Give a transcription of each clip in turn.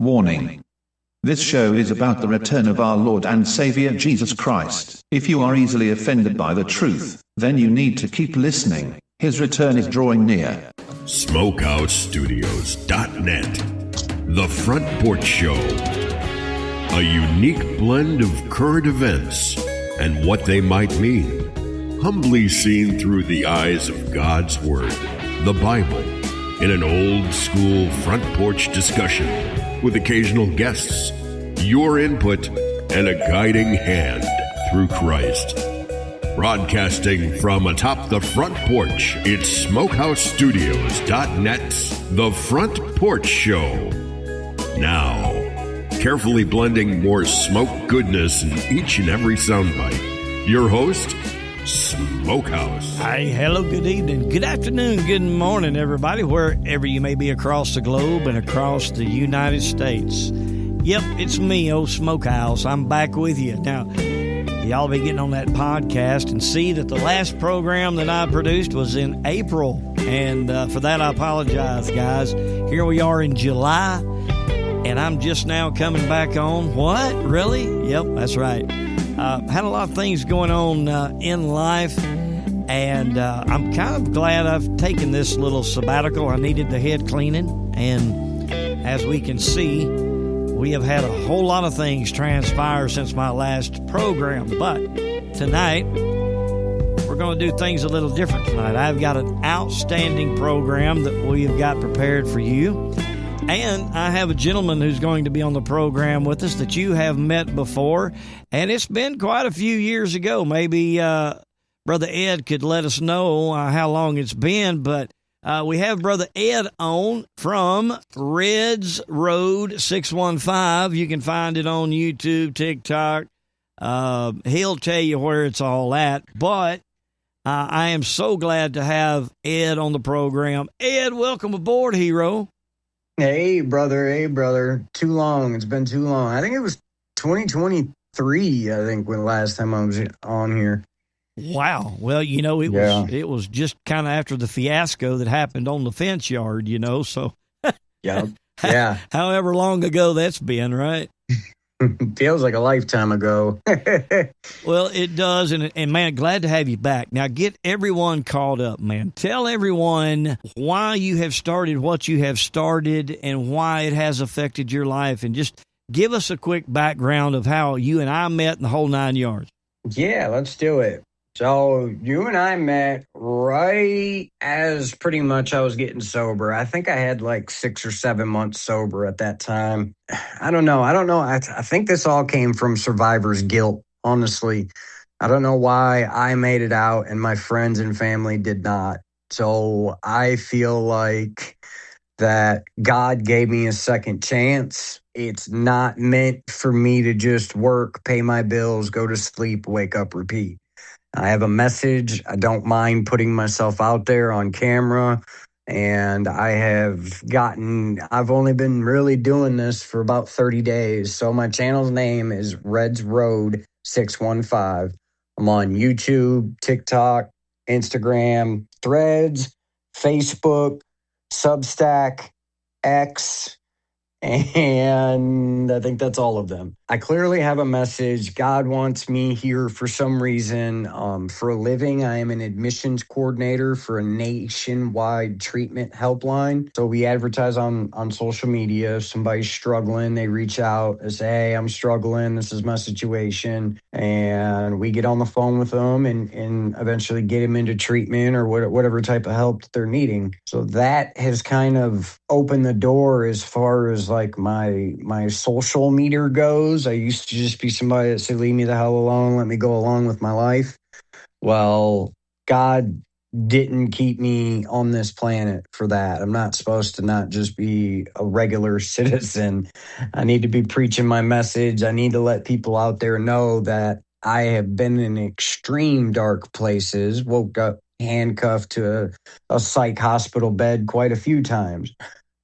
Warning. This show is about the return of our Lord and Savior Jesus Christ. If you are easily offended by the truth, then you need to keep listening. His return is drawing near. SmokehouseStudios.net. The Front Porch Show. A unique blend of current events and what they might mean. Humbly seen through the eyes of God's Word, the Bible, in an old school front porch discussion with occasional guests, your input, and a guiding hand through Christ. Broadcasting from atop the front porch, it's SmokehouseStudios.net's The Front Porch Show. Now, carefully blending more smoke goodness in each and every soundbite, your host, Smokehouse. Hi, hello, good evening, good afternoon, good morning, everybody, wherever you may be across the globe and across the United States. Yep, it's me, old Smokehouse. I'm back with you. Now, y'all be getting on that podcast and see that the last program that I produced was in April. And for that, I apologize, guys. Here we are in July, and I'm just now coming back on. What? Really? Yep, that's right. Had a lot of things going on in life, and I'm kind of glad I've taken this little sabbatical. I needed the head cleaning, and as we can see, we have had a whole lot of things transpire since my last program. But tonight, we're going to do things a little different tonight. I've got an outstanding program that we have got prepared for you. And I have a gentleman who's going to be on the program with us that you have met before. And it's been quite a few years ago. Maybe Brother Ed could let us know how long it's been. But we have Brother Ed on from Reds Road 615. You can find it on YouTube, TikTok. He'll tell you where it's all at. But I am so glad to have Ed on the program. Ed, welcome aboard, hero. Hey, brother. Too long. It's been too long. I think it was 2023, when the last time I was on here. Wow. Well, it was just kind of after the fiasco that happened on the fence yard, so. Yep. Yeah. However long ago that's been, right? Feels like a lifetime ago. Well, it does, and man, glad to have you back. Now, get everyone caught up, man. Tell everyone why you have started what you have started and why it has affected your life, and just give us a quick background of how you and I met in the whole 9 yards. Yeah, let's do it. So you and I met right as pretty much I was getting sober. I think I had like 6 or 7 months sober at that time. I don't know. I think this all came from survivor's guilt, honestly. I don't know why I made it out and my friends and family did not. So I feel like that God gave me a second chance. It's not meant for me to just work, pay my bills, go to sleep, wake up, repeat. I have a message. I don't mind putting myself out there on camera. And I've only been really doing this for about 30 days. So my channel's name is Reds Road 615. I'm on YouTube, TikTok, Instagram, Threads, Facebook, Substack, X, and I think that's all of them. I clearly have a message. God wants me here for some reason. For a living, I am an admissions coordinator for a nationwide treatment helpline. So we advertise on social media. If somebody's struggling, they reach out and say, hey, I'm struggling. This is my situation. And we get on the phone with them and eventually get them into treatment or whatever type of help that they're needing. So that has kind of opened the door as far as like my social meter goes. I used to just be somebody that said, leave me the hell alone, let me go along with my life. Well, God didn't keep me on this planet for that. I'm not supposed to not just be a regular citizen. I need to be preaching my message. I need to let people out there know that I have been in extreme dark places, woke up handcuffed to a psych hospital bed quite a few times.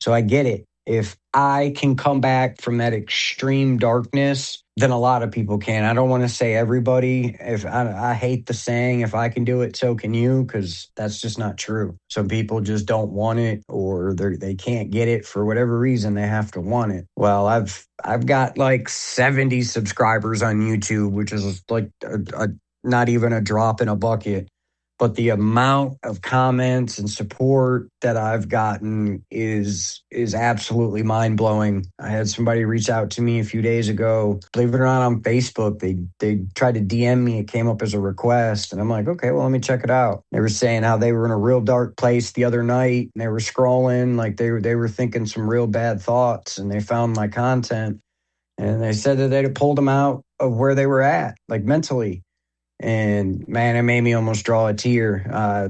So I get it. if I can come back from that extreme darkness, then a lot of people can. I don't want to say everybody. If I hate the saying, if I can do it, so can you, because that's just not true. Some people just don't want it, or they can't get it for whatever reason. They have to want it. Well, I've got like 70 subscribers on YouTube, which is like a not even a drop in a bucket. But the amount of comments and support that I've gotten is absolutely mind-blowing. I had somebody reach out to me a few days ago, believe it or not, on Facebook. They tried to DM me. It came up as a request. And I'm like, okay, well, let me check it out. They were saying how they were in a real dark place the other night, and they were scrolling, like they were thinking some real bad thoughts, and they found my content. And they said that they'd pulled them out of where they were at, like mentally. And man, it made me almost draw a tear.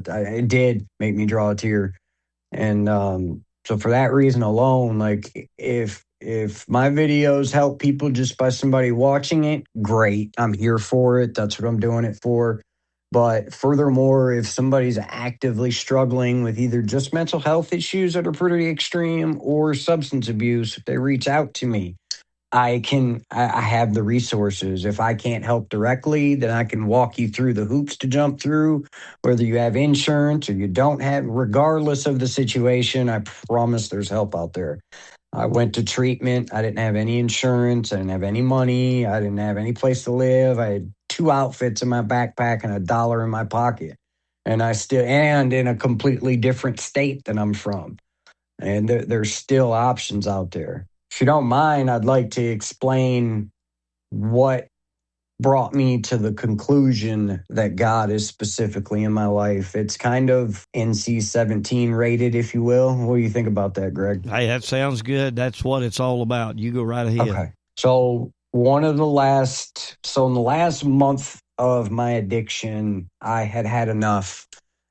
It did make me draw a tear. And so for that reason alone, like if my videos help people just by somebody watching it, great. I'm here for it. That's what I'm doing it for. But furthermore, if somebody's actively struggling with either just mental health issues that are pretty extreme or substance abuse, if they reach out to me, I have the resources. If I can't help directly, then I can walk you through the hoops to jump through, whether you have insurance or you don't have, regardless of the situation. I promise there's help out there. I went to treatment. I didn't have any insurance. I didn't have any money. I didn't have any place to live. I had 2 outfits in my backpack and $1 in my pocket. And and in a completely different state than I'm from. And there's still options out there. If you don't mind, I'd like to explain what brought me to the conclusion that God is specifically in my life. It's kind of NC-17 rated, if you will. What do you think about that, Greg? Hey, that sounds good. That's what it's all about. You go right ahead. Okay. So in the last month of my addiction, I had enough.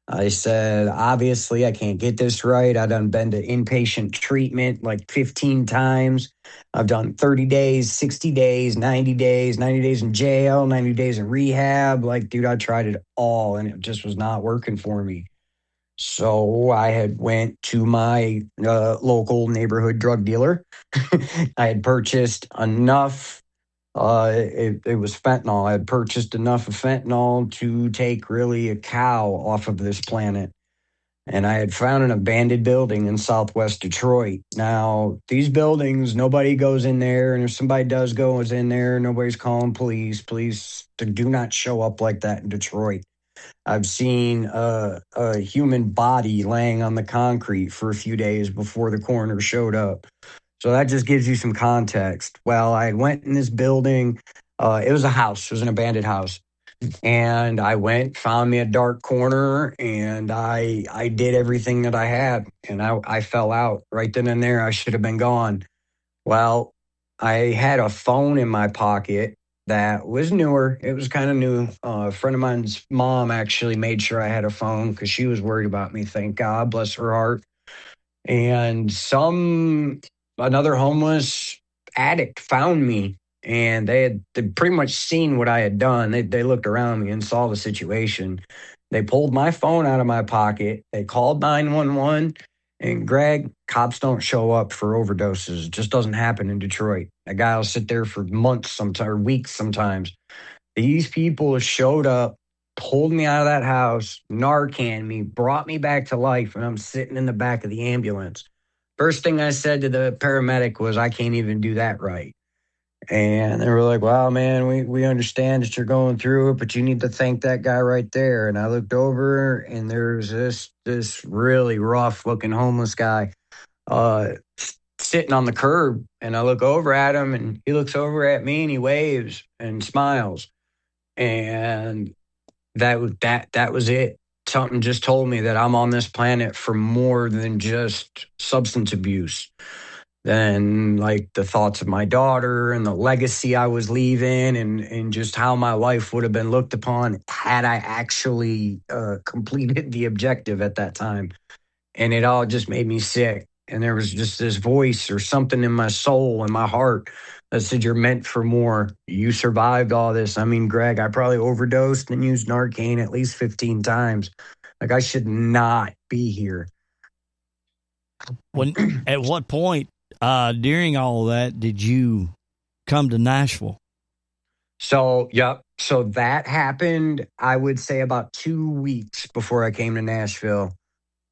I said, obviously, I can't get this right. I've been to inpatient treatment like 15 times. I've done 30 days, 60 days, 90 days in jail, 90 days in rehab. Like, dude, I tried it all, and it just was not working for me. So I had went to my local neighborhood drug dealer. I had purchased enough. It was fentanyl. I had purchased enough of fentanyl to take really a cow off of this planet. And I had found an abandoned building in Southwest Detroit. Now, these buildings, nobody goes in there. And if somebody goes in there, nobody's calling police. Police do not show up like that in Detroit. I've seen a human body laying on the concrete for a few days before the coroner showed up. So that just gives you some context. Well, I went in this building. It was a house. It was an abandoned house. And I went, found me a dark corner, and I did everything that I had. And I fell out right then and there. I should have been gone. Well, I had a phone in my pocket that was newer. It was kind of new. A friend of mine's mom actually made sure I had a phone because she was worried about me. Thank God, bless her heart. And another homeless addict found me, and they'd pretty much seen what I had done. They looked around me and saw the situation. They pulled my phone out of my pocket. They called 911. And Greg, cops don't show up for overdoses. It just doesn't happen in Detroit. A guy will sit there for months, sometimes, or weeks sometimes. These people showed up, pulled me out of that house, Narcan me, brought me back to life, and I'm sitting in the back of the ambulance. First thing I said to the paramedic was, I can't even do that right. And they were like, wow, man, we understand that you're going through it, but you need to thank that guy right there. And I looked over, and there's this really rough-looking homeless guy sitting on the curb. And I look over at him, and he looks over at me, and he waves and smiles. And that was it. Something just told me that I'm on this planet for more than just substance abuse, than like the thoughts of my daughter and the legacy I was leaving, and just how my life would have been looked upon had I actually completed the objective at that time. And it all just made me sick. And there was just this voice or something in my soul and my heart that said, you're meant for more. You survived all this. I mean, Greg, I probably overdosed and used Narcan at least 15 times. Like, I should not be here. At what point During all that, did you come to Nashville? So, yep. So that happened, I would say, about 2 weeks before I came to Nashville.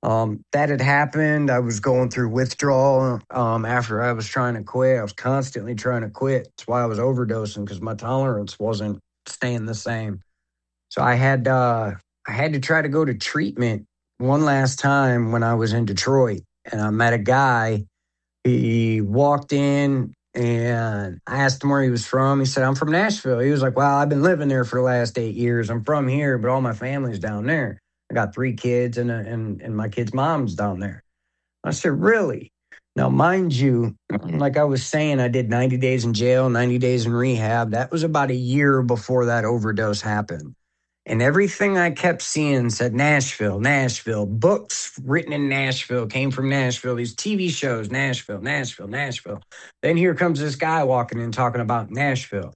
That had happened. I was going through withdrawal after I was trying to quit. I was constantly trying to quit. That's why I was overdosing, because my tolerance wasn't staying the same. So I had to try to go to treatment one last time when I was in Detroit, and I met a guy. He walked in, and I asked him where he was from. He said, "I'm from Nashville." He was like, "Well, I've been living there for the last 8 years. I'm from here, but all my family's down there. I got 3 kids, and my kid's mom's down there." I said, "Really?" Now, mind you, like I was saying, I did 90 days in jail, 90 days in rehab. That was about a year before that overdose happened. And everything I kept seeing said Nashville, Nashville. Books written in Nashville came from Nashville. These TV shows, Nashville, Nashville, Nashville. Then here comes this guy walking in talking about Nashville.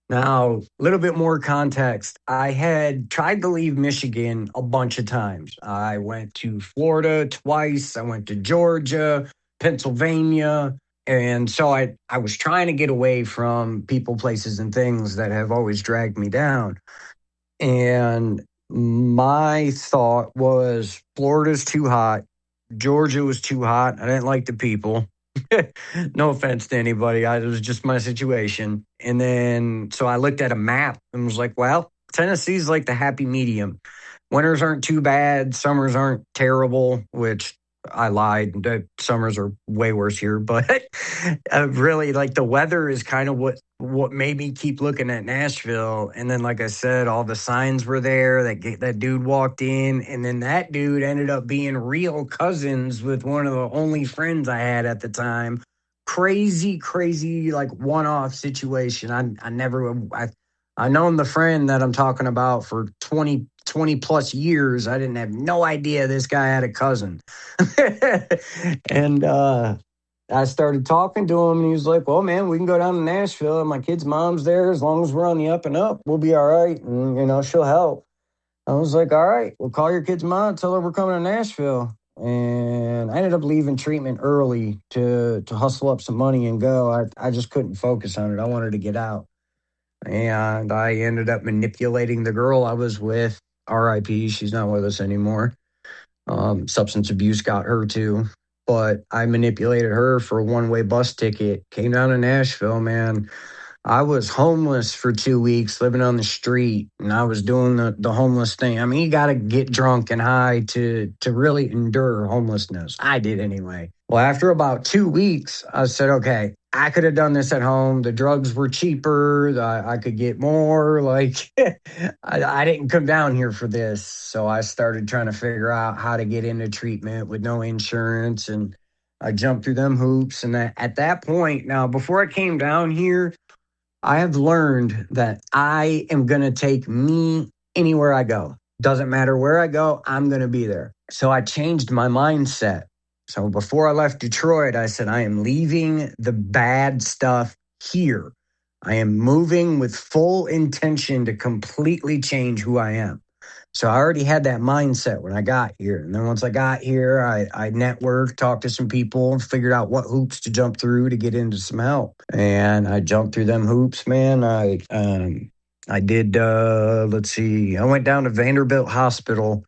Now, a little bit more context. I had tried to leave Michigan a bunch of times. I went to Florida twice. I went to Georgia, Pennsylvania. And so I was trying to get away from people, places, and things that have always dragged me down. And my thought was, Florida's too hot. Georgia was too hot. I didn't like the people. No offense to anybody. It was just my situation. And then, so I looked at a map and was like, well, Tennessee's like the happy medium. Winters aren't too bad. Summers aren't terrible, which I lied. The summers are way worse here. But really, like, the weather is kind of what made me keep looking at Nashville. And then, like I said, all the signs were there. That dude walked in, and then that dude ended up being real cousins with one of the only friends I had at the time. Crazy, like, one-off situation. I known the friend that I'm talking about for 20 plus years. I didn't have no idea this guy had a cousin. And I started talking to him, and he was like, "Well, man, we can go down to Nashville, and my kid's mom's there. As long as we're on the up and up, we'll be all right. And, she'll help." I was like, "All right, we'll call your kid's mom, tell her we're coming to Nashville." And I ended up leaving treatment early to hustle up some money and go. I just couldn't focus on it. I wanted to get out. And I ended up manipulating the girl I was with. RIP, she's not with us anymore. Substance abuse got her too. But I manipulated her for a one-way bus ticket. Came down to Nashville, man. I was homeless for 2 weeks, living on the street, and I was doing the homeless thing. I mean, you got to get drunk and high to really endure homelessness. I did anyway. Well, after about 2 weeks, I said, okay, I could have done this at home. The drugs were cheaper. I could get more. Like, I didn't come down here for this. So I started trying to figure out how to get into treatment with no insurance. And I jumped through them hoops. And at that point, now, before I came down here, I have learned that I am going to take me anywhere I go. Doesn't matter where I go, I'm going to be there. So I changed my mindset. So before I left Detroit, I said, I am leaving the bad stuff here. I am moving with full intention to completely change who I am. So I already had that mindset when I got here. And then once I got here, I networked, talked to some people, and figured out what hoops to jump through to get into some help. And I jumped through them hoops, man. I did, I went down to Vanderbilt Hospital.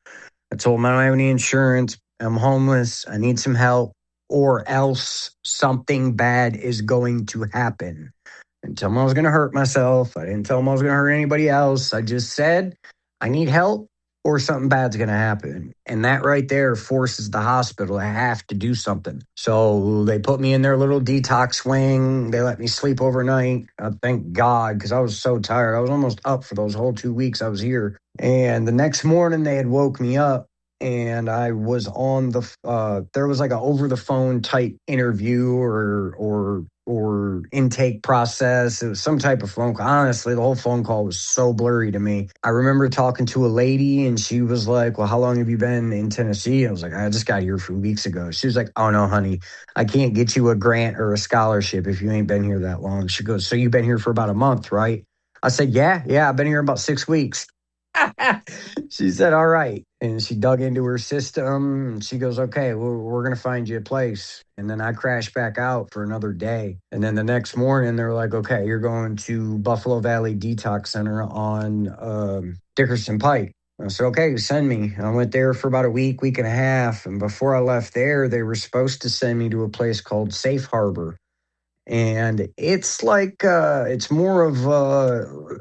I told them I don't have any insurance. I'm homeless. I need some help, or else something bad is going to happen. I didn't tell them I was going to hurt myself. I didn't tell them I was going to hurt anybody else. I just said, I need help, or something bad's going to happen. And that right there forces the hospital to have to do something. So they put me in their little detox wing. They let me sleep overnight. Thank God, because I was so tired. I was almost up for those whole 2 weeks I was here. And the next morning they had woke me up, and I was on there was like an over the phone type interview or intake process. It was some type of phone call. Honestly, the whole phone call was so blurry to me. I remember talking to a lady, and she was like, "Well, how long have you been in Tennessee?" I was like, "I just got here a few weeks ago." She was like, "Oh no, honey, I can't get you a grant or a scholarship if you ain't been here that long." She goes, "So you've been here for about a month, right?" I said, Yeah, I've been here about 6 weeks. She said, "All right." And she dug into her system. And she goes, okay, we're going to find you a place. And then I crashed back out for another day. And then the next morning, they were like, okay, you're going to Buffalo Valley Detox Center on Dickerson Pike. I said, okay, send me. I went there for about a week and a half. And before I left there, they were supposed to send me to a place called Safe Harbor. And it's like, it's more of,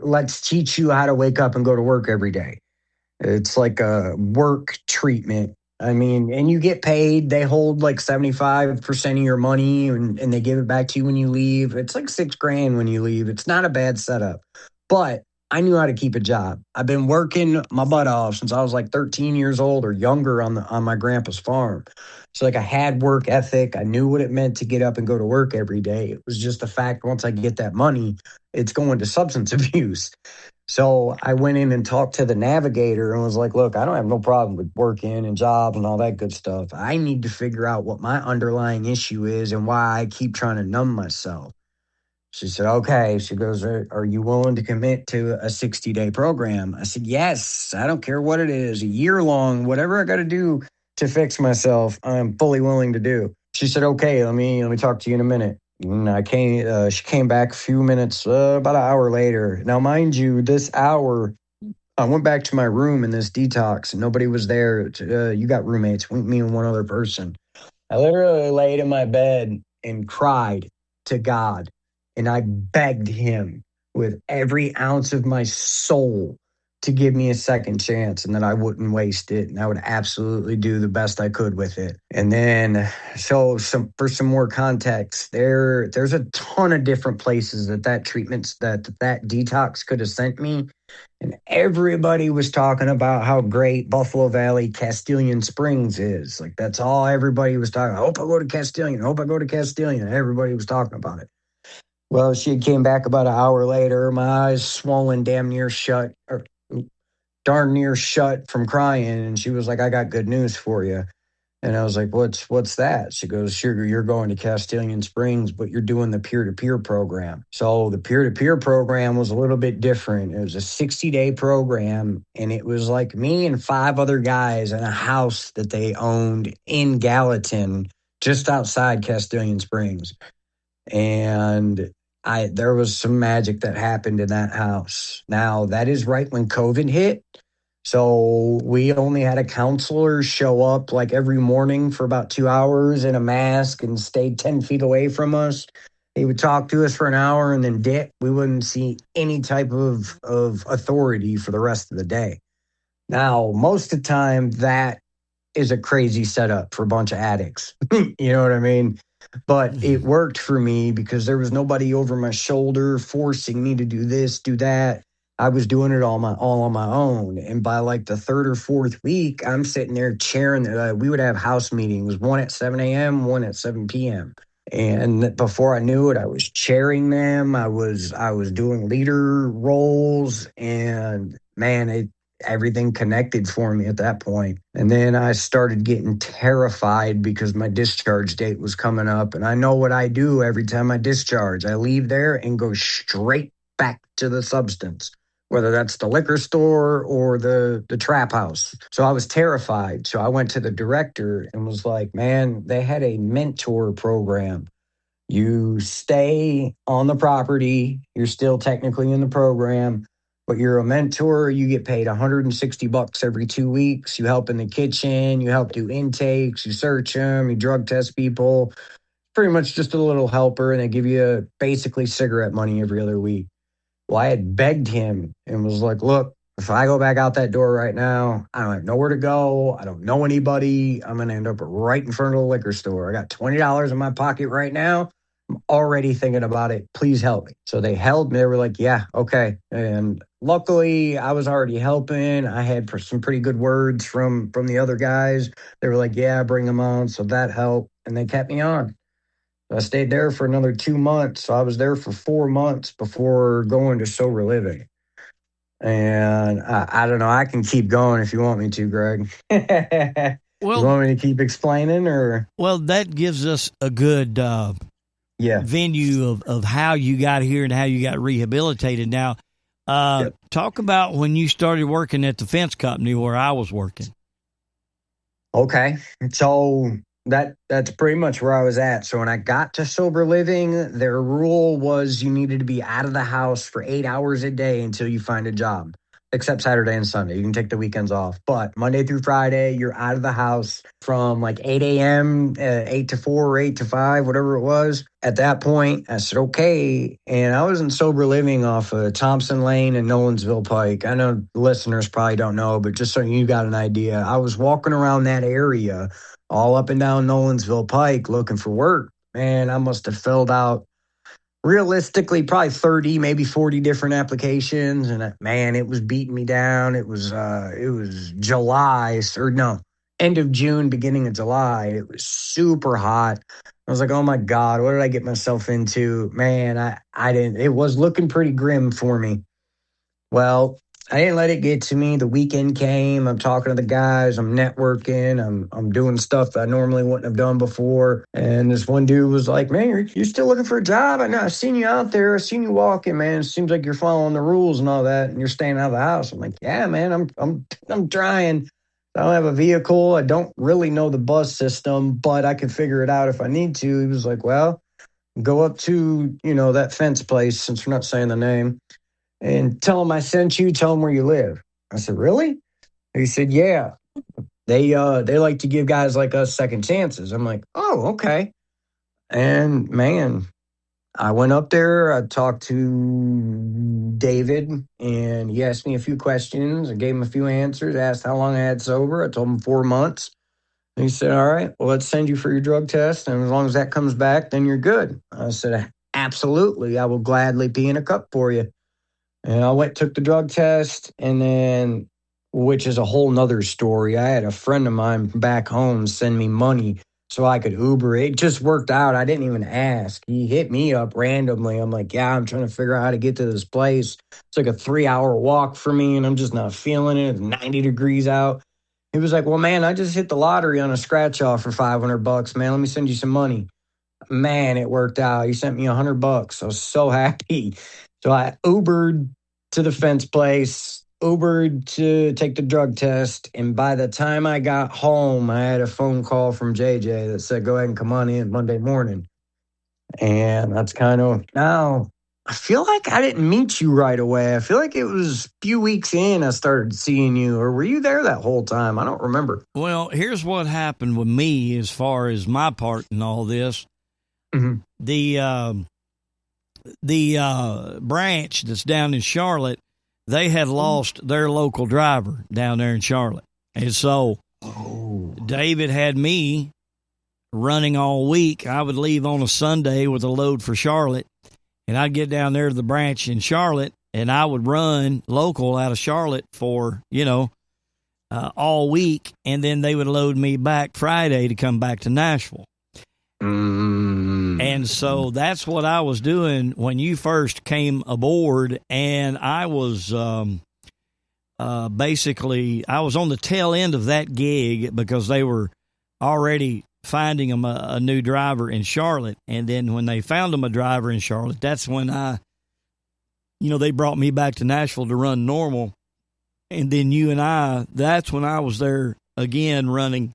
let's teach you how to wake up and go to work every day. It's like a work treatment. I mean, and you get paid. They hold like 75% of your money and they give it back to you when you leave. It's like $6,000 when you leave. It's not a bad setup. But I knew how to keep a job. I've been working my butt off since I was like 13 years old or younger on my grandpa's farm. So like I had work ethic. I knew what it meant to get up and go to work every day. It was just the fact once I get that money, it's going to substance abuse. So I went in and talked to the navigator and was like, look, I don't have no problem with working and jobs and all that good stuff. I need to figure out what my underlying issue is and why I keep trying to numb myself. She said, okay. She goes, are you willing to commit to a 60-day program? I said, yes. I don't care what it is, a year long, whatever I got to do to fix myself, I'm fully willing to do. She said, okay, let me talk to you in a minute. And she came back a few minutes, about an hour later. Now, mind you, this hour, I went back to my room in this detox and nobody was there. You got roommates, me and one other person. I literally laid in my bed and cried to God. And I begged him with every ounce of my soul to give me a second chance and that I wouldn't waste it. And I would absolutely do the best I could with it. And then, for some more context, there's a ton of different places that detox could have sent me. And everybody was talking about how great Buffalo Valley Castalian Springs is. Like, that's all everybody was talking about. I hope I go to Castalian. Everybody was talking about it. Well, she came back about an hour later, my eyes swollen darn near shut from crying. And she was like, I got good news for you. And I was like, what's that? She goes, sure, you're going to Castalian Springs, but you're doing the peer-to-peer program. So the peer-to-peer program was a little bit different. It was a 60-day program, and it was like me and 5 other guys in a house that they owned in Gallatin, just outside Castalian Springs. And there was some magic that happened in that house. Now, that is right when COVID hit. So we only had a counselor show up like every morning for about 2 hours in a mask and stayed 10 feet away from us. He would talk to us for an hour and then dip. We wouldn't see any type of authority for the rest of the day. Now, most of the time, that is a crazy setup for a bunch of addicts. You know what I mean? But it worked for me because there was nobody over my shoulder forcing me to do this, do that. I was doing it all on my own. And by like the third or fourth week, I'm sitting there chairing. We would have house meetings, one at 7 a.m., one at 7 p.m. And before I knew it, I was chairing them. I was doing leader roles, and man, everything connected for me at that point. And then I started getting terrified because my discharge date was coming up. And I know what I do every time I discharge. I leave there and go straight back to the substance, whether that's the liquor store or the trap house. So I was terrified. So I went to the director and was like, man, they had a mentor program. You stay on the property. You're still technically in the program, but you're a mentor. You get paid $160 every 2 weeks. You help in the kitchen. You help do intakes. You search them. You drug test people. Pretty much just a little helper, and they give you basically cigarette money every other week. Well, I had begged him and was like, look, if I go back out that door right now, I don't have nowhere to go. I don't know anybody. I'm going to end up right in front of the liquor store. I got $20 in my pocket right now. I'm already thinking about it. Please help me. So they held me. They were like, yeah, okay. And luckily, I was already helping. I had some pretty good words from the other guys. They were like, yeah, bring them on. So that helped. And they kept me on. I stayed there for another 2 months. So I was there for 4 months before going to sober living. And I don't know. I can keep going if you want me to, Greg. Well, you want me to keep explaining, or? Well, that gives us a good venue of how you got here and how you got rehabilitated. Now, talk about when you started working at the fence company where I was working. Okay. So that's pretty much where I was at. So when I got to sober living, their rule was you needed to be out of the house for 8 hours a day until you find a job, except Saturday and Sunday. You can take the weekends off. But Monday through Friday, you're out of the house from like 8 a.m., 8 to 4 or 8 to 5, whatever it was. At that point, I said, okay. And I was in sober living off of Thompson Lane and Nolensville Pike. I know listeners probably don't know, but just so you got an idea, I was walking around that area all up and down Nolensville Pike looking for work. Man, I must have filled out realistically probably 30, maybe 40 different applications. And man, it was beating me down. It was July, or no, end of June, beginning of July. It was super hot. I was like, oh my God, what did I get myself into? Man, I didn't, it was looking pretty grim for me. Well, I didn't let it get to me. The weekend came. I'm talking to the guys. I'm networking. I'm doing stuff that I normally wouldn't have done before. And this one dude was like, man, you're still looking for a job? I know. I've seen you out there. I've seen you walking, man. It seems like you're following the rules and all that, and you're staying out of the house. I'm like, yeah, man, I'm trying. I don't have a vehicle. I don't really know the bus system, but I can figure it out if I need to. He was like, well, go up to, that fence place, since we're not saying the name, and tell them I sent you, tell them where you live. I said, really? He said, yeah. They like to give guys like us second chances. I'm like, oh, okay. And man, I went up there. I talked to David, and he asked me a few questions. I gave him a few answers, asked how long I had sober. I told him 4 months. And he said, all right, well, let's send you for your drug test. And as long as that comes back, then you're good. I said, absolutely. I will gladly pee in a cup for you. And I took the drug test, and then, which is a whole nother story, I had a friend of mine back home send me money so I could Uber. It just worked out. I didn't even ask. He hit me up randomly. I'm like, yeah, I'm trying to figure out how to get to this place. It's like a 3-hour walk for me, and I'm just not feeling it. It's 90 degrees out. He was like, well, man, I just hit the lottery on a scratch off for $500, man. Let me send you some money. Man, it worked out. He sent me $100. I was so happy. So I Ubered to the fence place, Ubered to take the drug test. And by the time I got home, I had a phone call from JJ that said, go ahead and come on in Monday morning. And that's kind of, now, I feel like I didn't meet you right away. I feel like it was a few weeks in I started seeing you. Or were you there that whole time? I don't remember. Well, here's what happened with me as far as my part in all this. Mm-hmm. The branch that's down in Charlotte, they had lost their local driver down there in Charlotte. And so David had me running all week. I would leave on a Sunday with a load for Charlotte, and I'd get down there to the branch in Charlotte, and I would run local out of Charlotte for, all week, and then they would load me back Friday to come back to Nashville. And so that's what I was doing when you first came aboard, and I was basically, I was on the tail end of that gig because they were already finding them a new driver in Charlotte. And then when they found them a driver in Charlotte, that's when they brought me back to Nashville to run normal. And then that's when I was there again running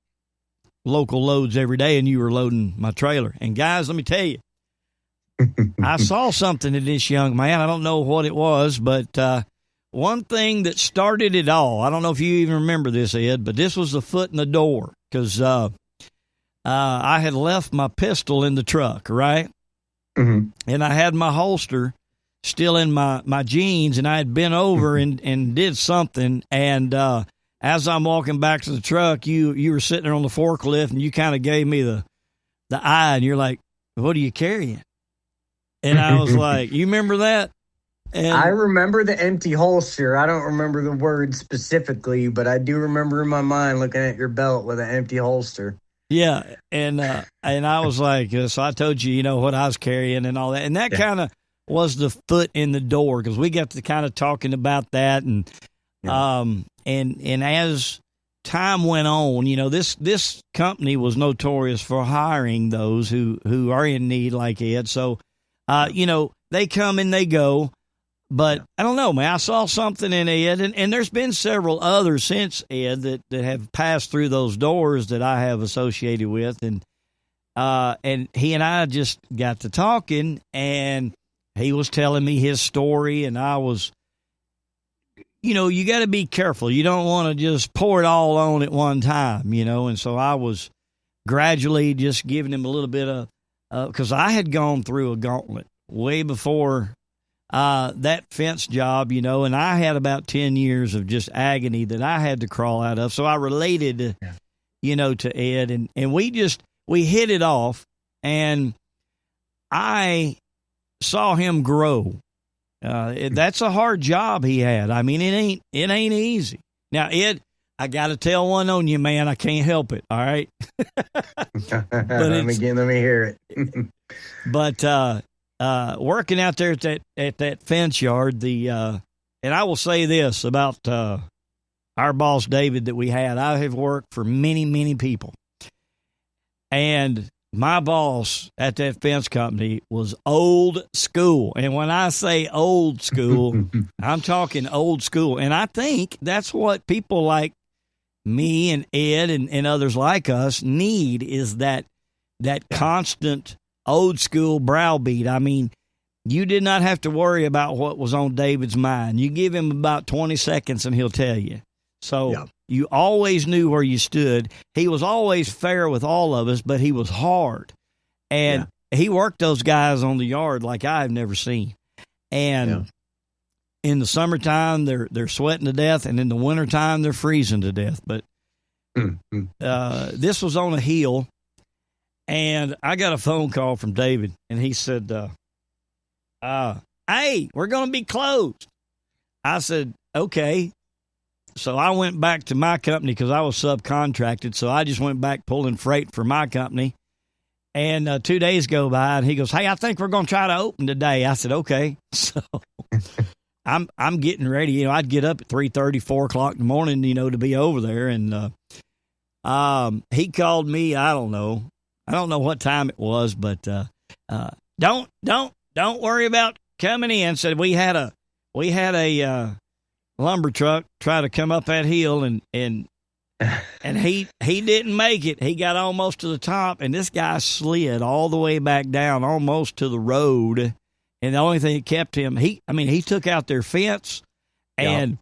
local loads every day, and you were loading my trailer. And guys, let me tell you, I saw something in this young man. I don't know what it was, but one thing that started it all, I don't know if you even remember this, Ed, but this was the foot in the door, because I had left my pistol in the truck, right? Mm-hmm. And I had my holster still in my jeans, and I had bent over and did something, and as I'm walking back to the truck, you were sitting there on the forklift, and you kind of gave me the eye, and you're like, what are you carrying? And I was like, you remember that? And I remember the empty holster. I don't remember the word specifically, but I do remember in my mind looking at your belt with an empty holster. Yeah, and I was like, so I told you, what I was carrying and all that. And that kind of was the foot in the door, because we got to kind of talking about that, and and as time went on, this company was notorious for hiring those who are in need, like Ed. So, they come and they go, But I don't know, man. I saw something in Ed, and there's been several others since Ed that have passed through those doors that I have associated with, and he and I just got to talking, and he was telling me his story, and I was, you got to be careful. You don't want to just pour it all on at one time, and so I was gradually just giving him a little bit of, because I had gone through a gauntlet way before that fence job, and I had about 10 years of just agony that I had to crawl out of. So I related, to Ed, and we hit it off, and I saw him grow. That's a hard job he had. I mean, it ain't easy. Now, Ed, I got to tell one on you, man. I can't help it. All right. But let me hear it. But working out there at that fence yard, and I will say this about our boss David that we had. I have worked for many, many people, and my boss at that fence company was old school. And when I say old school, I'm talking old school. And I think that's what people like me and Ed and others like us need, is that constant old school browbeat. I mean, you did not have to worry about what was on David's mind. You give him about 20 seconds and he'll tell you. So you always knew where you stood. He was always fair with all of us, but he was hard. And he worked those guys on the yard like I've never seen. And in the summertime, they're sweating to death, and in the wintertime, they're freezing to death. But this was on a hill, and I got a phone call from David, and he said, hey, we're going to be closed. I said, okay. So I went back to my company because I was subcontracted. So I just went back pulling freight for my company. And 2 days go by, and he goes, hey, I think we're going to try to open today. I said, okay. So I'm getting ready. I'd get up at 3:30, 4 o'clock in the morning, to be over there. And he called me. I don't know what time it was, but don't worry about coming in. Said we had a lumber truck try to come up that hill, and he didn't make it. He got almost to the top, and this guy slid all the way back down almost to the road. And the only thing that kept him, he took out their fence, and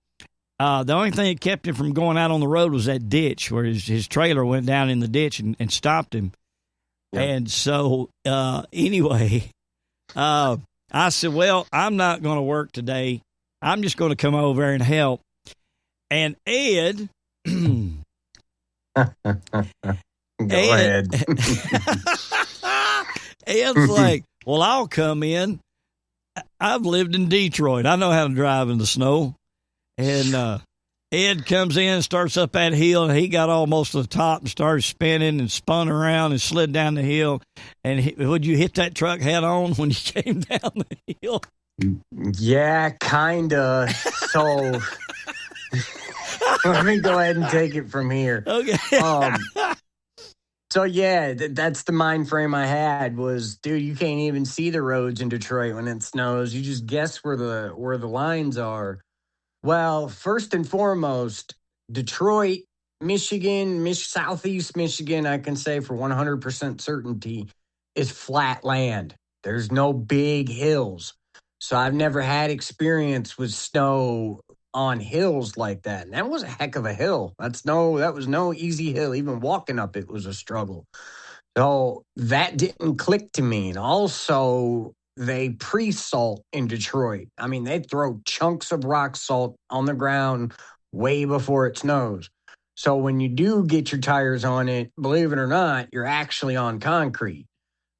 the only thing that kept him from going out on the road was that ditch where his trailer went down in the ditch and stopped him. Yep. And so anyway, I said, well, I'm not going to work today. I'm just going to come over there and help. And Ed, Go ahead. Ed's like, well, I'll come in. I've lived in Detroit. I know how to drive in the snow. And Ed comes in and starts up that hill, and he got almost to the top and started spinning and spun around and slid down the hill. And would you hit that truck head on when you came down the hill? Yeah, kind of. So let me go ahead and take it from here. Okay. So yeah, that's the mind frame I had was, dude, you can't even see the roads in Detroit when it snows. You just guess where the lines are. Well, first and foremost, Detroit, Michigan, Southeast Michigan, I can say for 100% certainty, is flat land. There's no big hills. So I've never had experience with snow on hills like that. And that was a heck of a hill. That was no easy hill. Even walking up it was a struggle. So that didn't click to me. And also, they pre-salt in Detroit. I mean, they throw chunks of rock salt on the ground way before it snows. So when you do get your tires on it, believe it or not, you're actually on concrete.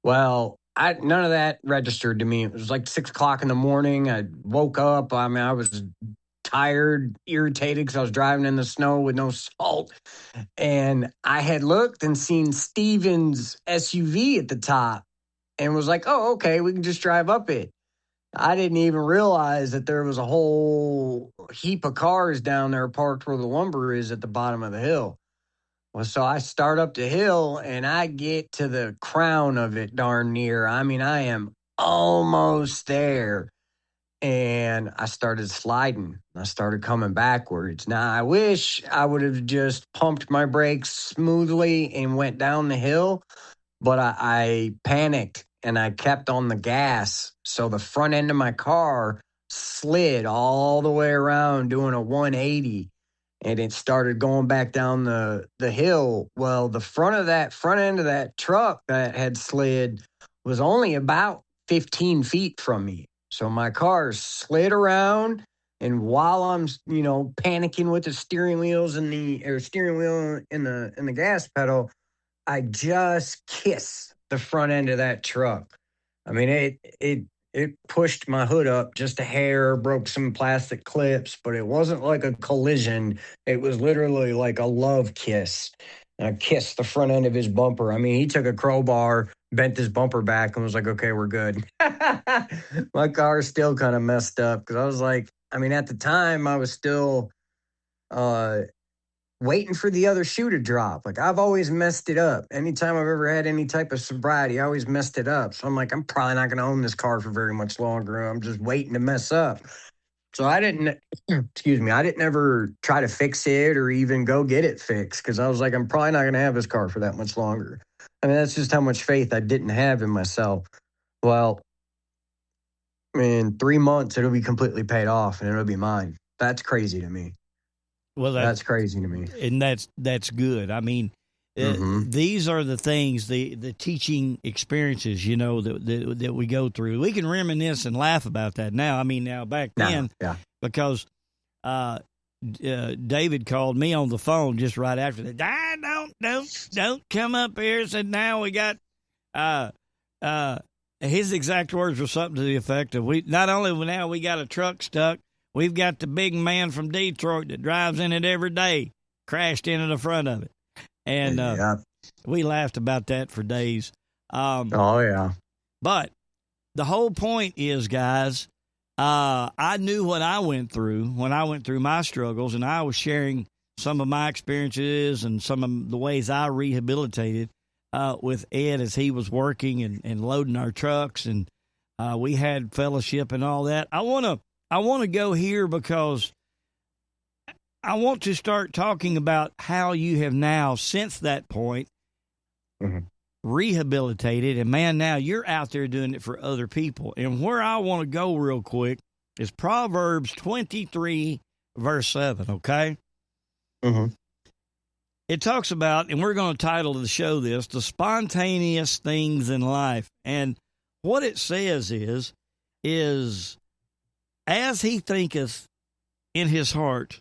Well, none of that registered to me. It was like 6 o'clock in the morning. I woke up. I mean, I was tired, irritated because I was driving in the snow with no salt. And I had looked and seen Steven's SUV at the top and was like, oh, okay, we can just drive up it. I didn't even realize that there was a whole heap of cars down there parked where the lumber is at the bottom of the hill. Well, so I start up the hill and I get to the crown of it darn near. I mean, I am almost there. and I started sliding. I started coming backwards. Now, I wish I would have just pumped my brakes smoothly and went down the hill, but I panicked and I kept on the gas. So the front end of my car slid all the way around doing a 180, and it started going back down the hill. Well, the front end of that truck that had slid was only about 15 feet from me. So my car slid around, and while I'm, panicking with the steering wheel in the gas pedal, I just kissed the front end of that truck. I mean, it pushed my hood up just a hair, broke some plastic clips, but it wasn't like a collision. It was literally like a love kiss. And I kissed the front end of his bumper. I mean, he took a crowbar, bent his bumper back, and was like, okay, we're good. My car's still kind of messed up because I was like, I mean, at the time, I was still waiting for the other shoe to drop. Like, I've always messed it up. Anytime I've ever had any type of sobriety, I always messed it up. So I'm like, I'm probably not going to own this car for very much longer. I'm just waiting to mess up. So I didn't ever try to fix it or even go get it fixed because I was like, I'm probably not going to have this car for that much longer. I mean, that's just how much faith I didn't have in myself. Well, in 3 months, it'll be completely paid off and it'll be mine. That's crazy to me. Well, that's crazy to me. And that's good. I mean, these are the things, the teaching experiences, that we go through. We can reminisce and laugh about that now. I mean, now back then, because David called me on the phone just right after that. Don't come up here. Said, now we got, his exact words were something to the effect of, not only now we got a truck stuck, we've got the big man from Detroit that drives in it every day, crashed into the front of it. And we laughed about that for days. But the whole point is, guys, I knew what I went through when I went through my struggles, and I was sharing some of my experiences and some of the ways I rehabilitated with Ed as he was working and loading our trucks, and we had fellowship and all that. I want to go here because I want to start talking about how you have now, since that point, rehabilitated. And, man, now you're out there doing it for other people. And where I want to go real quick is Proverbs 23, verse 7, okay? It talks about, and we're going to title the show this, the spontaneous things in life. And what it says is as he thinketh in his heart,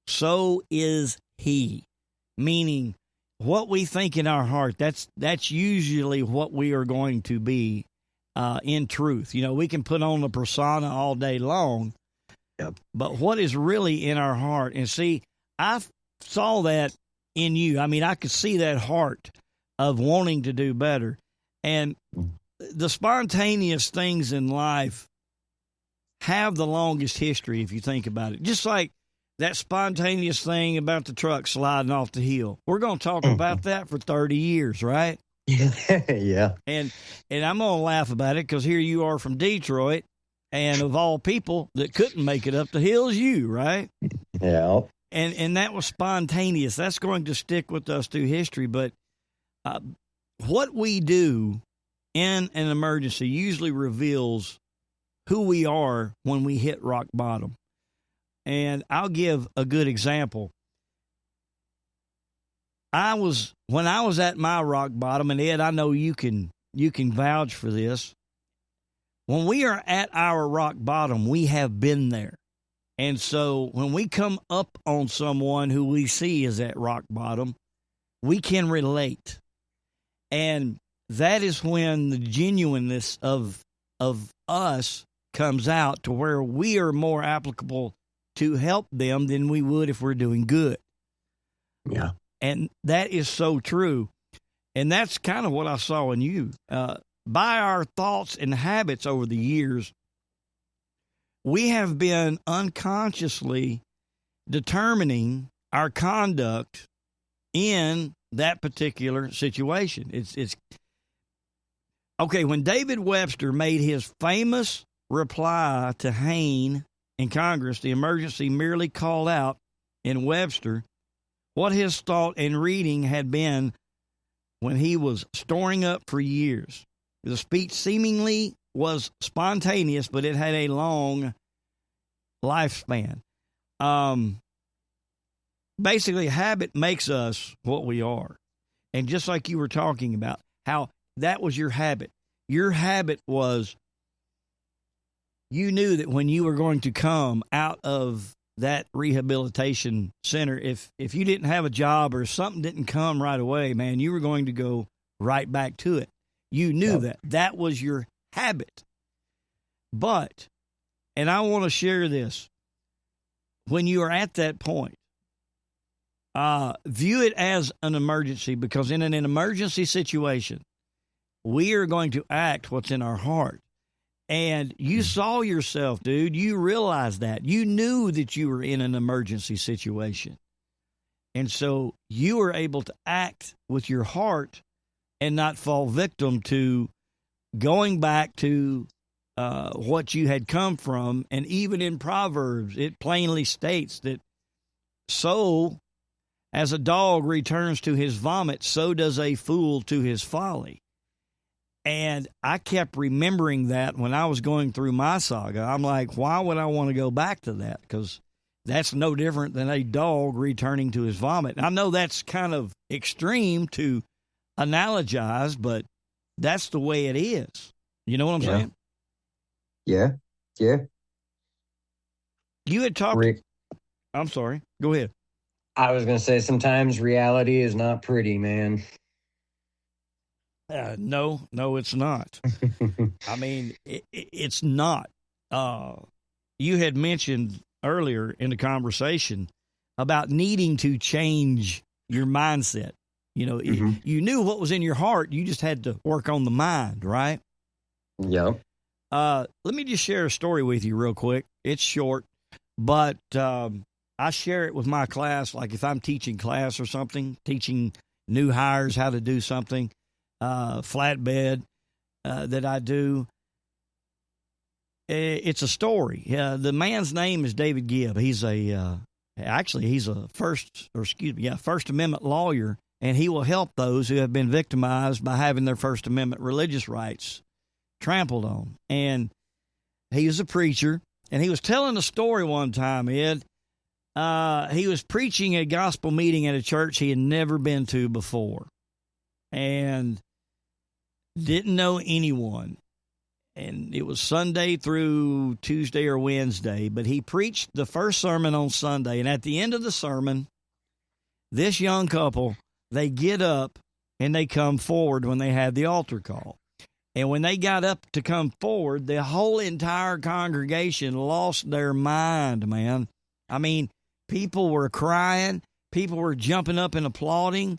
so is he. Meaning, what we think in our heart, that's usually what we are going to be in truth. We can put on a persona all day long, but what is really in our heart? And see, I saw that in you. I mean, I could see that heart of wanting to do better. And the spontaneous things in life have the longest history, if you think about it. Just like that spontaneous thing about the truck sliding off the hill. We're going to talk about that for 30 years, right? Yeah. And I'm going to laugh about it because here you are from Detroit, and of all people that couldn't make it up the hill is you, right? Yeah. And that was spontaneous. That's going to stick with us through history. But what we do in an emergency usually reveals who we are when we hit rock bottom. And I'll give a good example. When I was at my rock bottom, and Ed, I know you can vouch for this. When we are at our rock bottom, we have been there. And so when we come up on someone who we see is at rock bottom, we can relate. And that is when the genuineness of us comes out to where we are more applicable to help them than we would if we're doing good. Yeah. And that is so true. And that's kind of what I saw in you. By our thoughts and habits over the years, we have been unconsciously determining our conduct in that particular situation. It's okay. When David Webster made his famous reply to Hayne in Congress, the emergency merely called out in Webster what his thought and reading had been when he was storing up for years. The speech seemingly was spontaneous, but it had a long lifespan. Basically, habit makes us what we are. And just like you were talking about, how that was your habit. Your habit was, you knew that when you were going to come out of that rehabilitation center, if you didn't have a job or something didn't come right away, man, you were going to go right back to it. You knew that. That was your habit. But, and I want to share this, when you are at that point, view it as an emergency, because in an emergency situation, we are going to act what's in our heart. And you saw yourself, dude. You realized that. You knew that you were in an emergency situation. And so you were able to act with your heart and not fall victim to going back to what you had come from. And even in Proverbs, it plainly states that so as a dog returns to his vomit, so does a fool to his folly. And I kept remembering that when I was going through my saga. I'm like, why would I want to go back to that? Because that's no different than a dog returning to his vomit. And I know that's kind of extreme to analogize, but that's the way it is. You know what I'm saying? Yeah. Yeah. You had talked. I'm sorry. Go ahead. I was going to say, sometimes reality is not pretty, man. No, it's not. I mean, it's not. You had mentioned earlier in the conversation about needing to change your mindset. You know, you knew what was in your heart. You just had to work on the mind, right? Yeah. Let me just share a story with you real quick. It's short, but I share it with my class. Like if I'm teaching class or something, teaching new hires how to do something, flatbed that I do. It's a story. The man's name is David Gibb. He's a First Amendment lawyer, and he will help those who have been victimized by having their First Amendment religious rights trampled on. And he was a preacher, and he was telling a story one time, Ed. He was preaching a gospel meeting at a church he had never been to before, and didn't know anyone. And it was Sunday through Tuesday or Wednesday, but he preached the first sermon on Sunday. And at the end of the sermon, this young couple, they get up and they come forward when they had the altar call. And when they got up to come forward, the whole entire congregation lost their mind, man. I mean, people were crying. People were jumping up and applauding.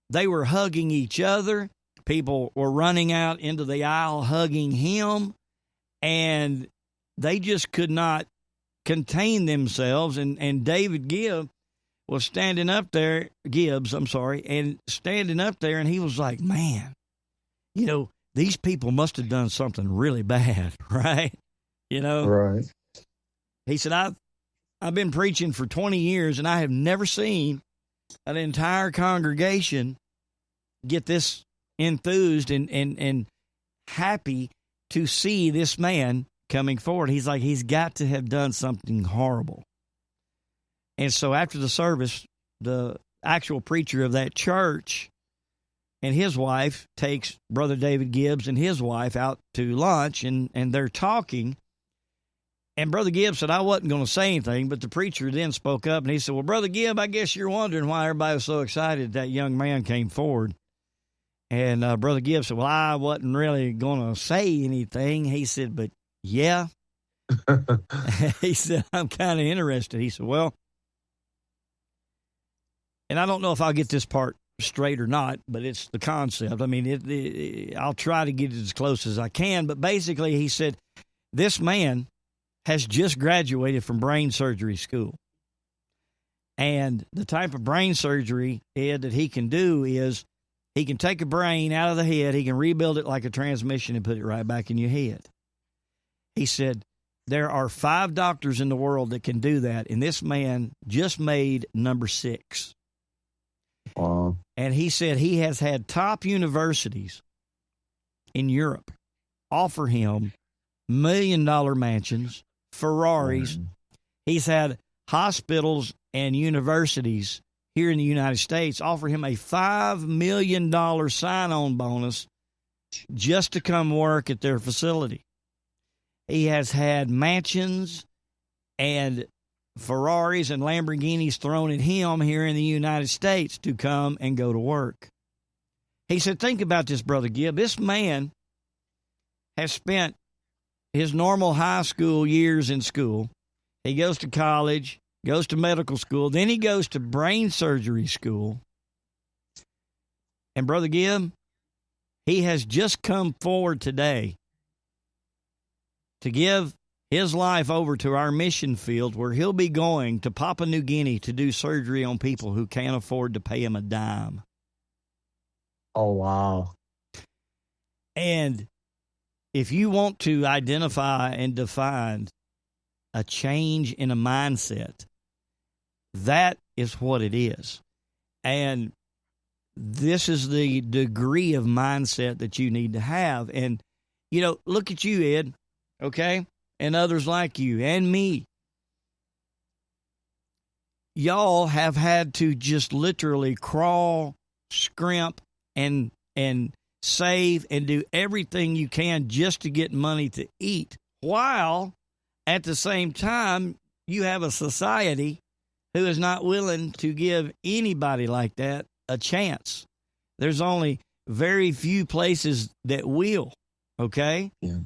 They were hugging each other. People were running out into the aisle hugging him, and they just could not contain themselves. And David Gibbs was standing up there, and standing up there, and he was like, man, you know, these people must have done something really bad, right? You know? Right. He said, I've been preaching for 20 years, and I have never seen an entire congregation get this enthused and happy to see this man coming forward. He's like, he's got to have done something horrible. And so after the service, the actual preacher of that church and his wife takes Brother David Gibbs and his wife out to lunch, and they're talking. And Brother Gibbs said, I wasn't going to say anything, but the preacher then spoke up, and he said, well, Brother Gibb, I guess you're wondering why everybody was so excited that young man came forward. And Brother Gibbs said, well, I wasn't really going to say anything. He said, but yeah. He said, I'm kind of interested. He said, well, and I don't know if I'll get this part straight or not, but it's the concept. I mean, I'll try to get it as close as I can. But basically, he said, this man has just graduated from brain surgery school. And the type of brain surgery, Ed, that he can do is he can take a brain out of the head, he can rebuild it like a transmission and put it right back in your head. He said, there are 5 doctors in the world that can do that, and this man just made number 6. Wow. And he said he has had top universities in Europe offer him $1 million mansions, Ferraris. He's had hospitals and universities here in the United States offer him a $5 million sign-on bonus just to come work at their facility. He has had mansions and Ferraris and Lamborghinis thrown at him here in the United States to come and go to work. He said, think about this, Brother Gibb. This man has spent his normal high school years in school. He goes to college, goes to medical school, then he goes to brain surgery school. And Brother Gibb, he has just come forward today to give his life over to our mission field, where he'll be going to Papua New Guinea to do surgery on people who can't afford to pay him a dime. Oh, wow. And if you want to identify and define a change in a mindset, that is what it is. And this is the degree of mindset that you need to have. And, you know, look at you, Ed, okay? And others like you and me. Y'all have had to just literally crawl, scrimp, and save and do everything you can just to get money to eat, while at the same time you have a society who is not willing to give anybody like that a chance. There's only very few places that will, okay? Yeah.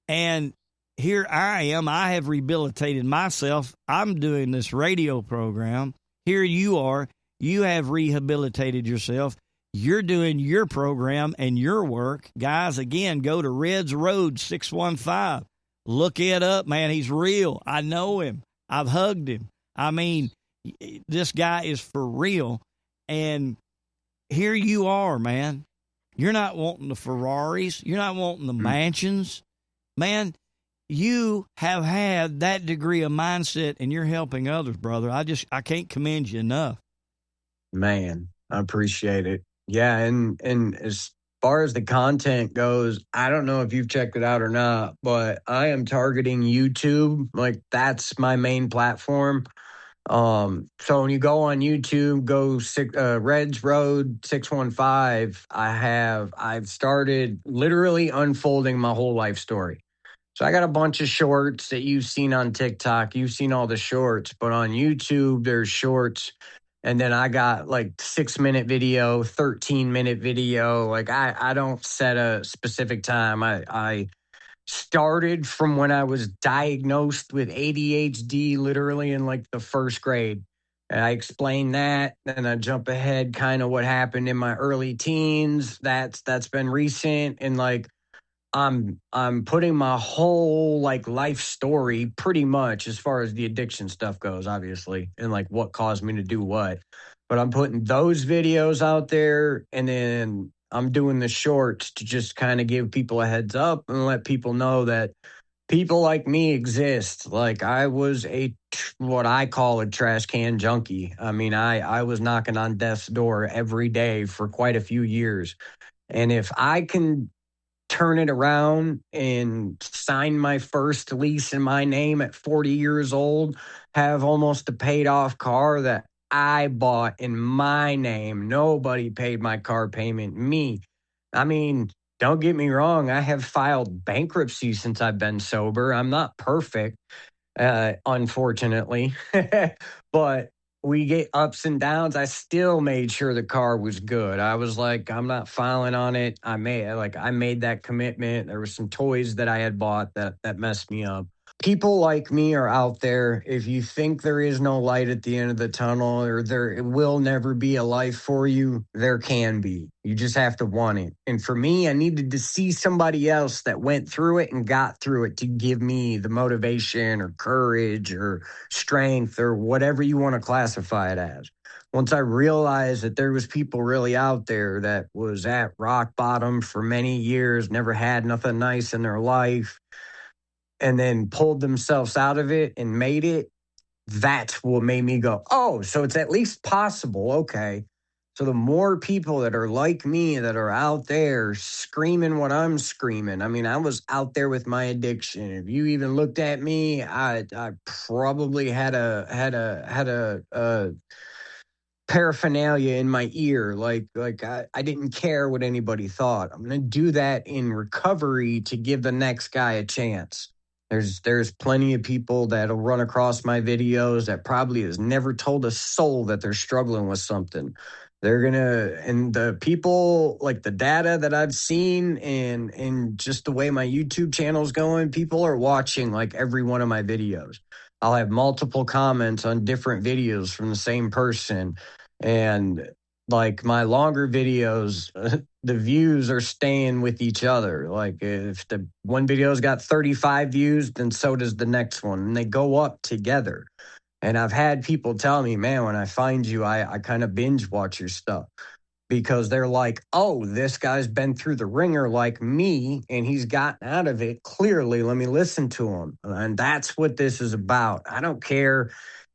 And here I am. I have rehabilitated myself. I'm doing this radio program. Here you are. You have rehabilitated yourself. You're doing your program and your work. Guys, again, go to Red's Road 615. Look Ed up, man. He's real. I know him. I've hugged him. I mean, this guy is for real. And here you are, man. You're not wanting the Ferraris. You're not wanting the mansions. Man, you have had that degree of mindset, and you're helping others, brother. I can't commend you enough. Man, I appreciate it. Yeah, and as far as the content goes, I don't know if you've checked it out or not, but I am targeting YouTube. Like, that's my main platform. So when you go on YouTube, go Red's Road 615. I've started literally unfolding my whole life story. So I got a bunch of shorts that you've seen on TikTok. You've seen all the shorts, but on YouTube, there's shorts. And then I got like 6-minute video, 13-minute video. Like I don't set a specific time. I started from when I was diagnosed with ADHD, literally in like the first grade. And I explain that, and I jump ahead kind of what happened in my early teens. That's been recent. And like, I'm putting my whole like life story pretty much, as far as the addiction stuff goes, obviously, and like what caused me to do what. But I'm putting those videos out there, and then I'm doing the shorts to just kind of give people a heads up and let people know that people like me exist. Like, I was what I call a trash can junkie. I mean, I was knocking on death's door every day for quite a few years. And if I can turn it around and sign my first lease in my name at 40 years old, have almost a paid off car that I bought in my name. Nobody paid my car payment, me. I mean, don't get me wrong. I have filed bankruptcy since I've been sober. I'm not perfect, unfortunately, but we get ups and downs. I still made sure the car was good. I was like, I'm not filing on it. I made that commitment. There were some toys that I had bought that messed me up. People like me are out there. If you think there is no light at the end of the tunnel, or there will never be a life for you, there can be. You just have to want it. And for me, I needed to see somebody else that went through it and got through it to give me the motivation or courage or strength or whatever you want to classify it as. Once I realized that there was people really out there that was at rock bottom for many years, never had nothing nice in their life, and then pulled themselves out of it and made it, that's what made me go, oh, so it's at least possible. Okay. So the more people that are like me that are out there screaming what I'm screaming. I mean, I was out there with my addiction. If you even looked at me, I probably had a paraphernalia in my ear. Like I didn't care what anybody thought. I'm going to do that in recovery to give the next guy a chance. There's plenty of people that'll run across my videos that probably has never told a soul that they're struggling with something. And the people, like the data that I've seen and just the way my YouTube channel's going, people are watching like every one of my videos. I'll have multiple comments on different videos from the same person. And like my longer videos, the views are staying with each other. Like if the one video's got 35 views, then so does the next one. And they go up together. And I've had people tell me, man, when I find you, I kind of binge watch your stuff because they're like, oh, this guy's been through the ringer like me and he's gotten out of it. Clearly, let me listen to him. And that's what this is about. I don't care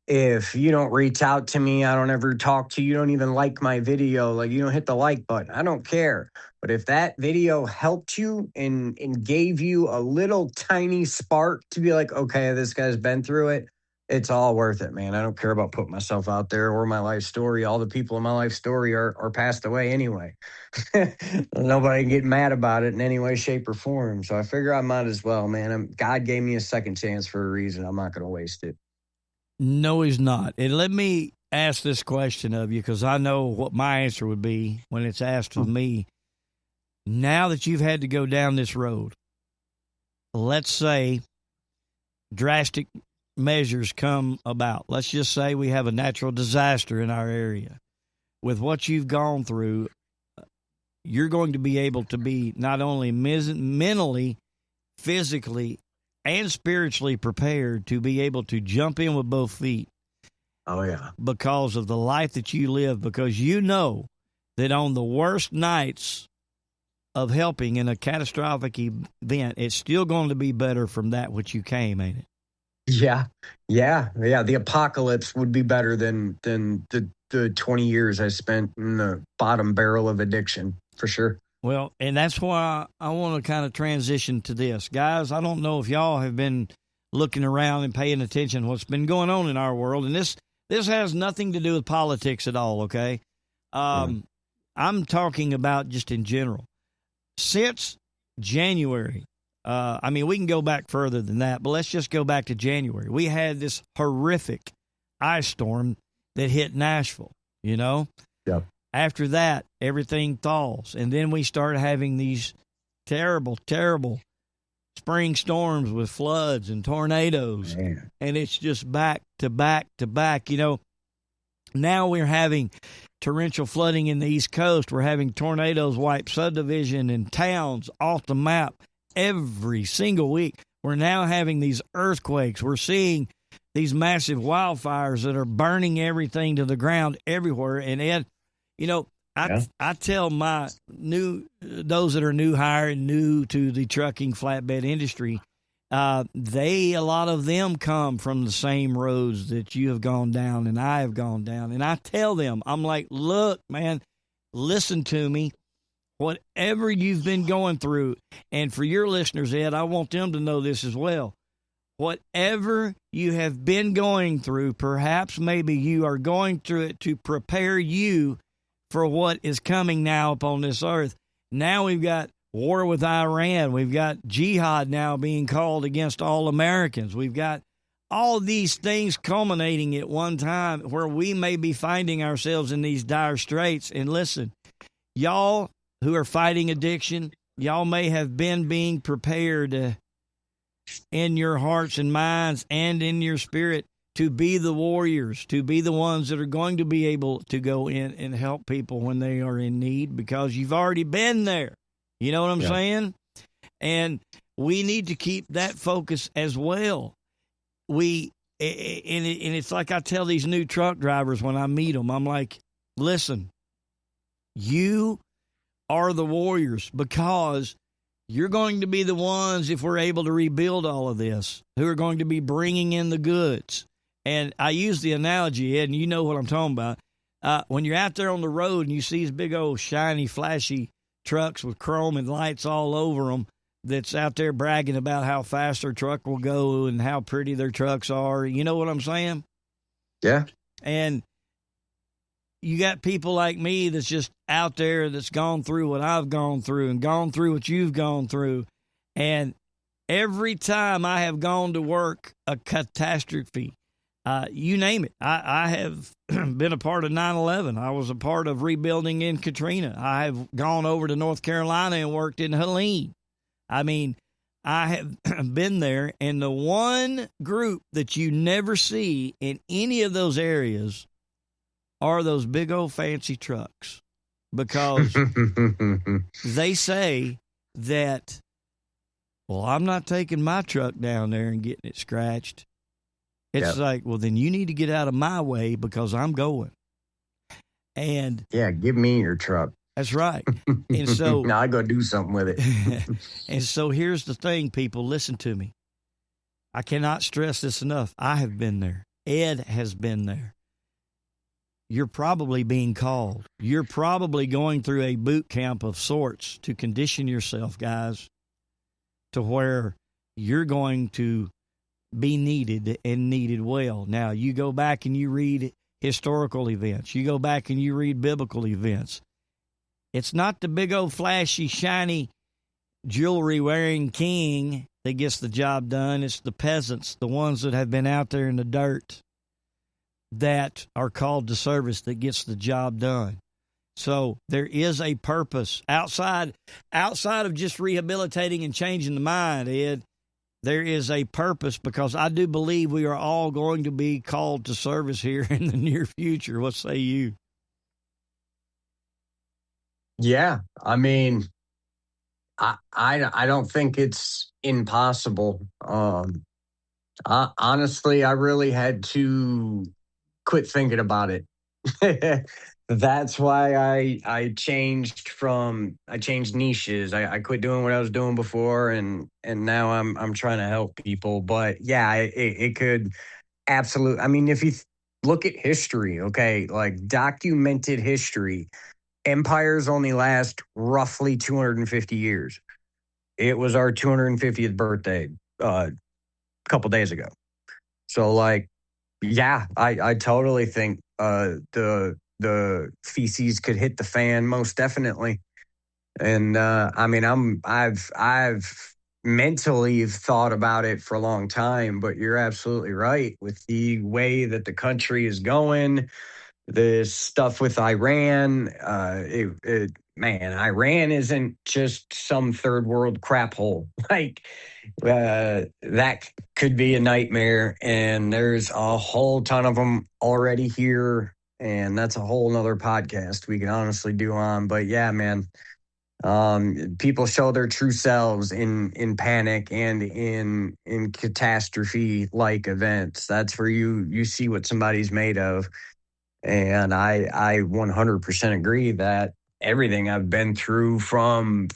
if you don't reach out to me, I don't ever talk to you, you don't even like my video, like you don't hit the like button. I don't care. But if that video helped you and gave you a little tiny spark to be like, okay, this guy's been through it, it's all worth it, man. I don't care about putting myself out there or my life story. All the people in my life story are passed away anyway. Nobody can get mad about it in any way, shape, or form. So I figure I might as well, man. God gave me a second chance for a reason. I'm not going to waste it. No, he's not. And let me ask this question of you, because I know what my answer would be when it's asked of me. Now that you've had to go down this road, let's say drastic measures come about. Let's just say we have a natural disaster in our area. With what you've gone through, you're going to be able to be not only mentally, physically, and spiritually prepared to be able to jump in with both feet. Oh, yeah. Because of the life that you live, because you know that on the worst nights of helping in a catastrophic event, it's still going to be better from that which you came, ain't it? Yeah. The apocalypse would be better than the 20 years I spent in the bottom barrel of addiction, for sure. Well, and that's why I want to kind of transition to this. Guys, I don't know if y'all have been looking around and paying attention to what's been going on in our world, and this has nothing to do with politics at all, okay? I'm talking about just in general. Since January, we can go back further than that, but let's just go back to January. We had this horrific ice storm that hit Nashville, you know? Yep. After that, everything thaws, and then we start having these terrible, terrible spring storms with floods and tornadoes, Man. And it's just back to back to back. You know, now we're having torrential flooding in the East Coast. We're having tornadoes wipe subdivision and towns off the map every single week. We're now having these earthquakes. We're seeing these massive wildfires that are burning everything to the ground everywhere. And Ed, you know, I tell those that are new hire and new to the trucking flatbed industry, a lot of them come from the same roads that you have gone down and I have gone down. And I tell them, I'm like, look, man, listen to me. Whatever you've been going through, and for your listeners, Ed, I want them to know this as well. Whatever you have been going through, perhaps maybe you are going through it to prepare you for what is coming now upon this earth. Now we've got war with Iran. We've got jihad now being called against all Americans. We've got all these things culminating at one time where we may be finding ourselves in these dire straits. And listen, y'all who are fighting addiction, y'all may have been being prepared in your hearts and minds and in your spirit to be the warriors, to be the ones that are going to be able to go in and help people when they are in need, because you've already been there. You know what I'm saying? And we need to keep that focus as well. And it's like I tell these new truck drivers when I meet them, I'm like, listen, you are the warriors because You're going to be the ones, if we're able to rebuild all of this, who are going to be bringing in the goods. And I use the analogy, Ed, and you know what I'm talking about. When you're out there on the road and you see these big old shiny, flashy trucks with chrome and lights all over them that's out there bragging about how fast their truck will go and how pretty their trucks are. You know what I'm saying? Yeah. And you got people like me that's just out there that's gone through what I've gone through and gone through what you've gone through. And every time I have gone to work, a catastrophe, you name it. I have been a part of 9/11. I was a part of rebuilding in Katrina. I have gone over to North Carolina and worked in Helene. I mean, I have been there, and the one group that you never see in any of those areas are those big old fancy trucks, because they say that, well, I'm not taking my truck down there and getting it scratched. It's like, well, then you need to get out of my way because I'm going. And yeah, give me your truck. That's right. And so now I go do something with it. And so here's the thing, people, listen to me. I cannot stress this enough. I have been there. Ed has been there. You're probably being called. You're probably going through a boot camp of sorts to condition yourself, guys, to where you're going to be needed and needed well. Now, you go back and you read historical events. You go back and you read biblical events. It's not the big old flashy, shiny, jewelry-wearing king that gets the job done. It's the peasants, the ones that have been out there in the dirt, that are called to service, that gets the job done. So there is a purpose outside of just rehabilitating and changing the mind, Ed. There is a purpose, because I do believe we are all going to be called to service here in the near future. What say you? Yeah, I mean, I don't think it's impossible. Honestly, I really had to quit thinking about it. That's why I changed niches. I quit doing what I was doing before, and now I'm trying to help people. But yeah, it could absolutely. I mean, if you look at history, okay, like documented history, empires only last roughly 250 years. It was our 250th birthday a couple days ago. So, like, yeah, I totally think the feces could hit the fan, most definitely. And I mean, I've mentally thought about it for a long time, but you're absolutely right with the way that the country is going. This stuff with Iran, man, Iran isn't just some third world crap hole. Like, that could be a nightmare, and there's a whole ton of them already here, and that's a whole nother podcast we can honestly do on. But yeah, man, people show their true selves in panic and in catastrophe like events. That's where you see what somebody's made of. And I 100% agree that everything I've been through, from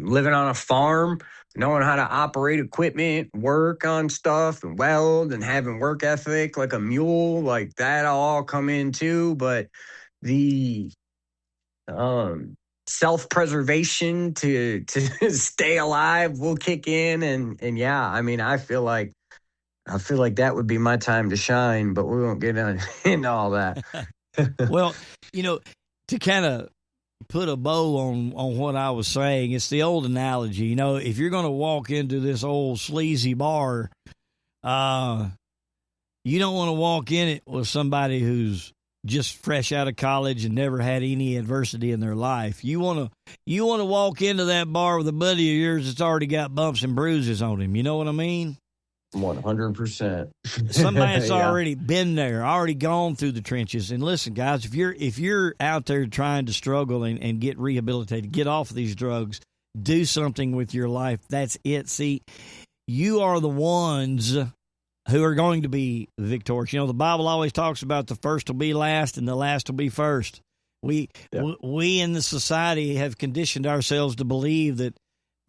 living on a farm, knowing how to operate equipment, work on stuff and weld, and having work ethic like a mule, like that all come in too. But the self-preservation to stay alive will kick in. And yeah, I mean, I feel like that would be my time to shine, but we won't get into all that. Well, to kind of put a bow on what I was saying, it's the old analogy. If you're going to walk into this old sleazy bar, you don't want to walk in it with somebody who's just fresh out of college and never had any adversity in their life. You want to walk into that bar with a buddy of yours that's already got bumps and bruises on him. You know what I mean? 100%. Somebody that's already been there, already gone through the trenches. And listen, guys, if you're out there trying to struggle and get rehabilitated, get off of these drugs, do something with your life. That's it. See, you are the ones who are going to be victorious. The Bible always talks about the first will be last and the last will be first. We in the society have conditioned ourselves to believe that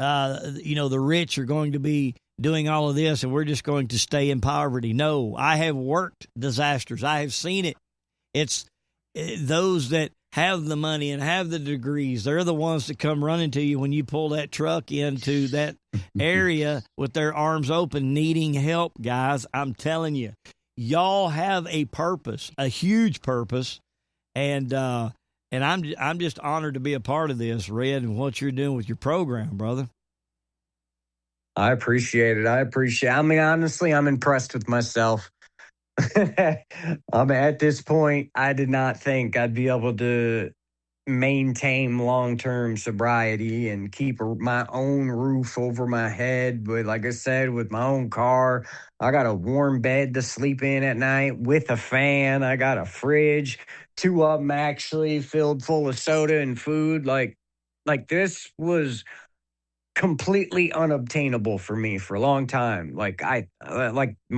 the rich are going to be doing all of this and we're just going to stay in poverty. No, I have worked disasters. I have seen it. It's those that have the money and have the degrees. They're the ones that come running to you when you pull that truck into that area with their arms open, needing help, guys. I'm telling you, y'all have a purpose, a huge purpose. And I'm just honored to be a part of this, Red, and what you're doing with your program, brother. I appreciate it. I mean, honestly, I'm impressed with myself. At this point, I did not think I'd be able to maintain long-term sobriety and keep my own roof over my head. But like I said, with my own car, I got a warm bed to sleep in at night with a fan. I got a fridge, 2 of them actually filled full of soda and food. Like this was completely unobtainable for me for a long time. Like my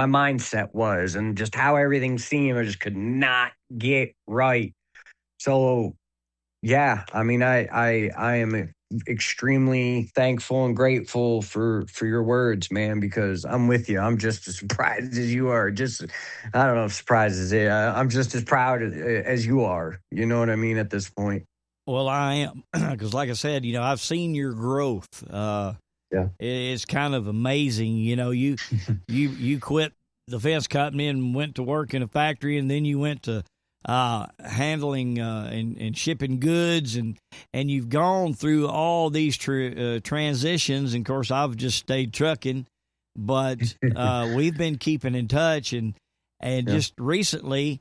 mindset was, and just how everything seemed, I just could not get right. So yeah, I mean, I am extremely thankful and grateful for your words, man, because I'm with you. I'm just as surprised as you are. I don't know if surprised is it. I'm just as proud as you are. You know what I mean at this point. Well, I am, because like I said, I've seen your growth. Yeah, it's kind of amazing. You quit the fence company and went to work in a factory, and then you went to handling and shipping goods, and you've gone through all these transitions. And of course, I've just stayed trucking, but we've been keeping in touch, and just recently.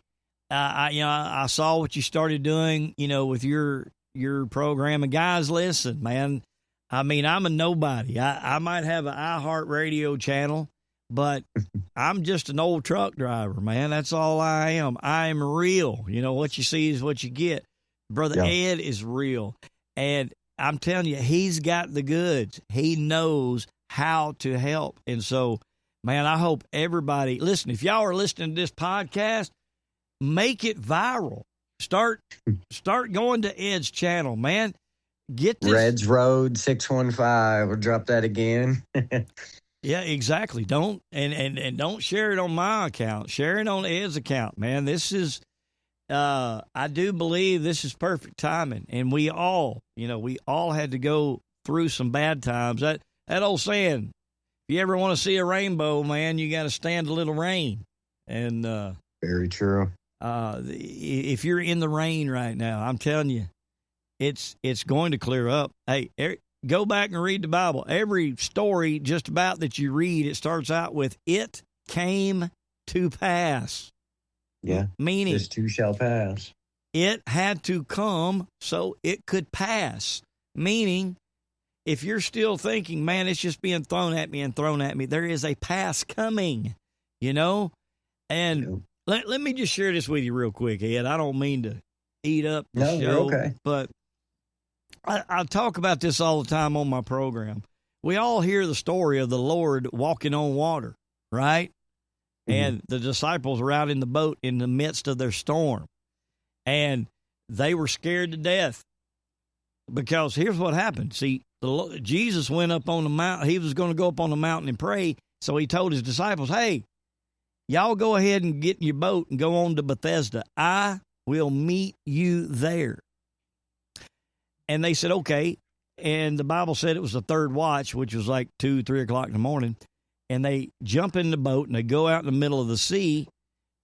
I saw what you started doing, with your program. And guys, listen, man, I mean, I'm a nobody. I might have an iHeartRadio channel, but I'm just an old truck driver, man. That's all I am. I'm real. What you see is what you get. Brother Ed is real. And I'm telling you, he's got the goods. He knows how to help. And so, man, I hope everybody, listen, if y'all are listening to this podcast, make it viral. Start going to Ed's channel, man. Get this. Red's Road 615. We'll drop that again. Yeah, exactly. Don't don't share it on my account. Share it on Ed's account, man. This is I do believe this is perfect timing. And we all had to go through some bad times. That old saying, if you ever want to see a rainbow, man, you got to stand a little rain. And very true. If you're in the rain right now, I'm telling you, it's going to clear up. Hey, go back and read the Bible. Every story just about that you read, it starts out with, it came to pass. Yeah. Meaning, this too shall pass. It had to come so it could pass. Meaning, if you're still thinking, man, it's just being thrown at me, there is a pass coming, And Yeah. let me just share this with you real quick, Ed. I don't mean to eat up the show, you're okay. But I talk about this all the time on my program. We all hear the story of the Lord walking on water, right? Mm-hmm. And the disciples were out in the boat in the midst of their storm. And they were scared to death. Because here's what happened. See, Jesus went up on the mountain. He was going to go up on the mountain and pray. So he told his disciples, hey, y'all go ahead and get in your boat and go on to Bethesda. I will meet you there. And they said, okay. And the Bible said it was the third watch, which was like 2, 3 o'clock in the morning. And they jump in the boat and they go out in the middle of the sea.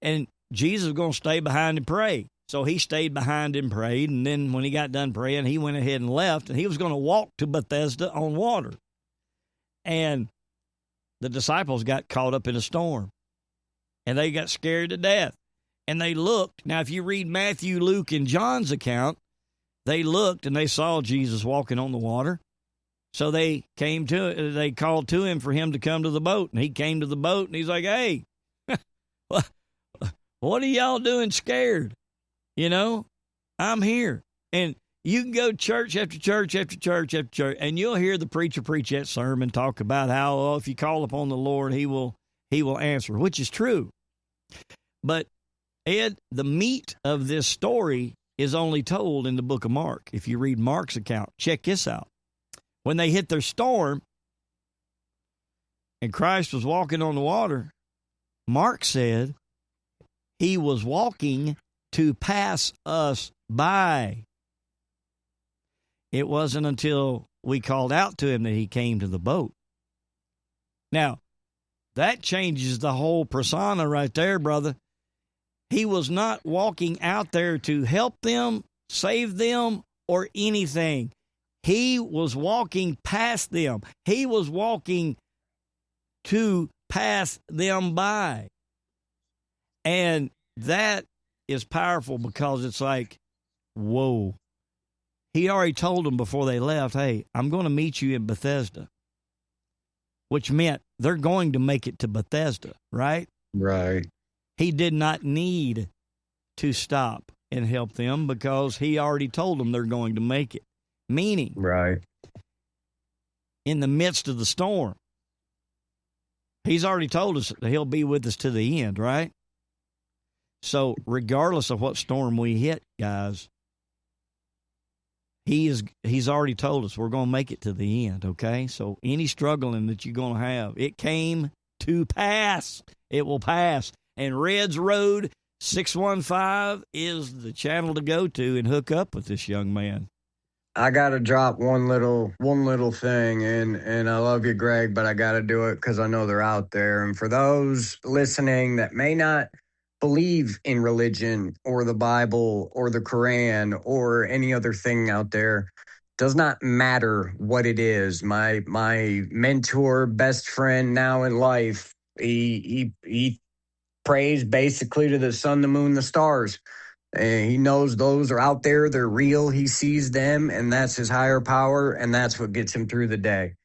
And Jesus was going to stay behind and pray. So he stayed behind and prayed. And then when he got done praying, he went ahead and left. And he was going to walk to Bethesda on water. And the disciples got caught up in a storm. And they got scared to death. And they looked. Now, if you read Matthew, Luke, and John's account, they looked and they saw Jesus walking on the water. So they called to him for him to come to the boat. And he came to the boat and he's like, hey, what are y'all doing scared? I'm here. And you can go to church after church after church after church, and you'll hear the preacher preach that sermon, talk about how, if you call upon the Lord, he will answer, which is true. But Ed, the meat of this story is only told in the book of Mark. If you read Mark's account, check this out. when they hit their storm and Christ was walking on the water, Mark said he was walking to pass us by. It wasn't until we called out to him that he came to the boat. Now, that changes the whole persona right there, brother. He was not walking out there to help them, save them, or anything. He was walking past them. He was walking to pass them by. And that is powerful because it's like, whoa. He already told them before they left, hey, I'm going to meet you in Bethesda, which meant they're going to make it to Bethesda, right? Right. He did not need to stop and help them because he already told them they're going to make it. Meaning, right, in the midst of the storm, he's already told us that he'll be with us to the end, right? So regardless of what storm we hit, guys, he's already told us we're going to make it to the end, okay? So any struggling that you're going to have, it came to pass. It will pass. And Red's Road 615 is the channel to go to and hook up with this young man. I gotta drop one little thing, and I love you, Greg, but I gotta do it because I know they're out there. And for those listening that may not believe in religion or the Bible or the Quran or any other thing out there, does not matter what it is. My mentor, best friend now in life, he prays basically to the sun, the moon, the stars. And he knows those are out there. They're real. He sees them, and that's his higher power, and that's what gets him through the day.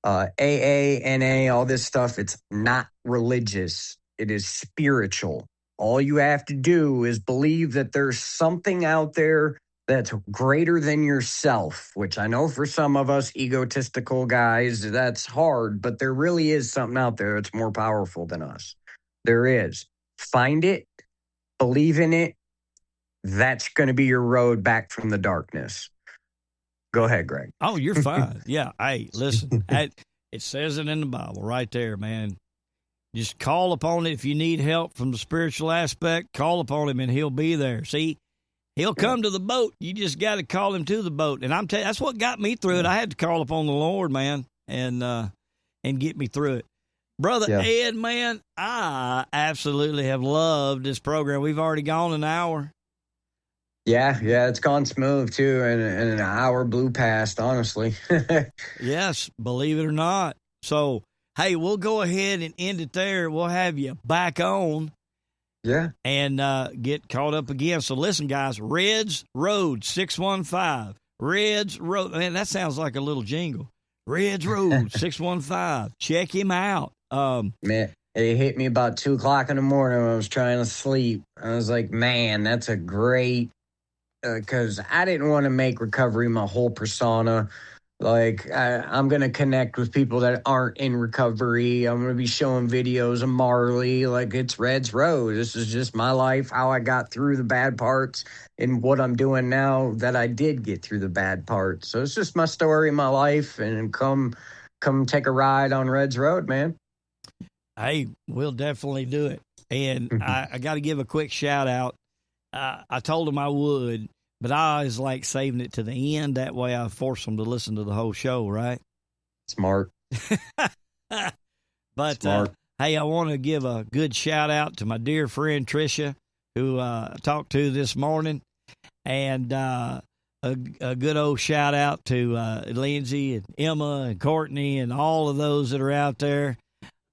AA, NA, all this stuff, it's not religious. It is spiritual. All you have to do is believe that there's something out there that's greater than yourself, which I know for some of us egotistical guys, that's hard, but there really is something out there that's more powerful than us. There is. Find it, believe in it. That's going to be your road back from the darkness. Go ahead, Greg. Oh, you're fine. Yeah. Hey, listen, it says it in the Bible right there, man. Just call upon it. If you need help from the spiritual aspect, call upon him and he'll be there. See, he'll come to the boat. You just got to call him to the boat. And I'm telling you, that's what got me through it. I had to call upon the Lord, man, and get me through it. Brother Ed, man, I absolutely have loved this program. We've already gone an hour. Yeah, it's gone smooth, too, and an hour blew past, honestly. Yes, believe it or not. So, hey, we'll go ahead and end it there. We'll have you back on. Yeah. And get caught up again. So, listen, guys, Red's Road 615. Red's Road. Man, that sounds like a little jingle. Red's Road 615. Check him out. Man, it hit me about 2 o'clock in the morning when I was trying to sleep. I was like, man, that's a great... because I didn't want to make recovery my whole persona. Like, I'm going to connect with people that aren't in recovery. I'm going to be showing videos of Marley. Like, it's Red's Road. This is just my life, how I got through the bad parts, and what I'm doing now that I did get through the bad parts. So it's just my story, my life, and come take a ride on Red's Road, man. Hey, we'll definitely do it. And I got to give a quick shout out. I told him I would, but I always like saving it to the end. That way I force them to listen to the whole show, right? Smart. But, Smart. Hey, I want to give a good shout out to my dear friend Tricia, who I talked to this morning, and a good old shout out to Lindsay and Emma and Courtney and all of those that are out there.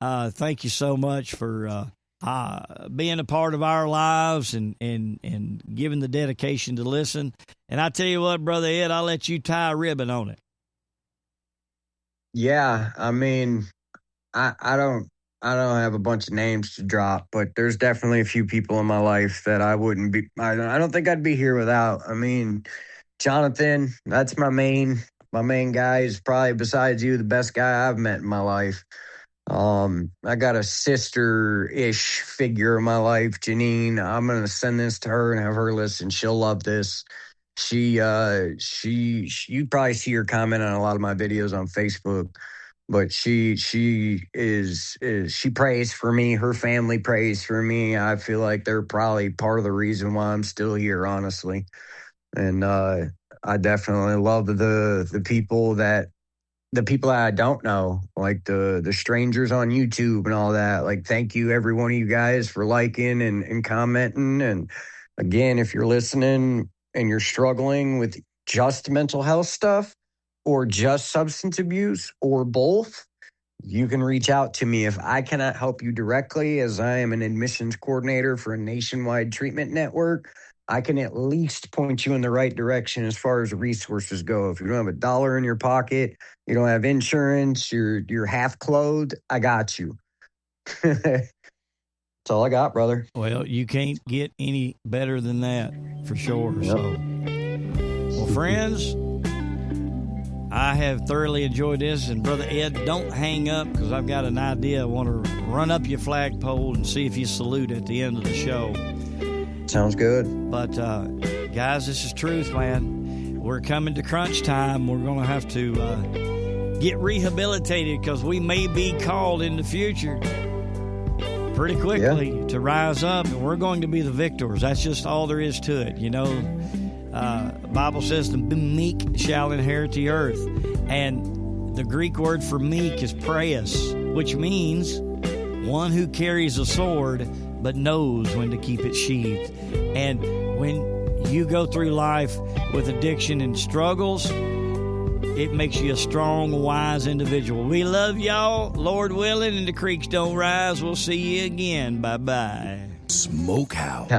Thank you so much for being a part of our lives and giving the dedication to listen. And I tell you what, Brother Ed, I'll let you tie a ribbon on it. Yeah, I mean, I don't have a bunch of names to drop, but there's definitely a few people in my life that I don't think I'd be here without. I mean, Jonathan, that's my main guy. Is probably, besides you, the best guy I've met in my life. I got a sister-ish figure in my life, Janine. I'm going to send this to her and have her listen. She'll love this. you probably see her comment on a lot of my videos on Facebook, but she prays for me. Her family prays for me. I feel like they're probably part of the reason why I'm still here, honestly. And I definitely love the people that I don't know, like the strangers on YouTube and all that. Like, thank you, every one of you guys, for liking and commenting. And again, if you're listening and you're struggling with just mental health stuff or just substance abuse or both, you can reach out to me. If I cannot help you directly, as I am an admissions coordinator for a nationwide treatment network, I can at least point you in the right direction as far as resources go. If you don't have $1 in your pocket, you don't have insurance, you're half clothed, I got you. That's all I got, brother. Well, you can't get any better than that, for sure. Yep. So, well, friends, I have thoroughly enjoyed this. And Brother Ed, don't hang up, because I've got an idea. I want to run up your flagpole and see if you salute at the end of the show. Sounds good. But, guys, this is truth, man. We're coming to crunch time. We're going to have to get rehabilitated, because we may be called in the future pretty quickly to rise up, and we're going to be the victors. That's just all there is to it. You know, the Bible says the meek shall inherit the earth. And the Greek word for meek is praeus, which means one who carries a sword but knows when to keep it sheathed. And when you go through life with addiction and struggles, it makes you a strong, wise individual. We love y'all. Lord willing, and the creeks don't rise. We'll see you again. Bye-bye. Smokehouse.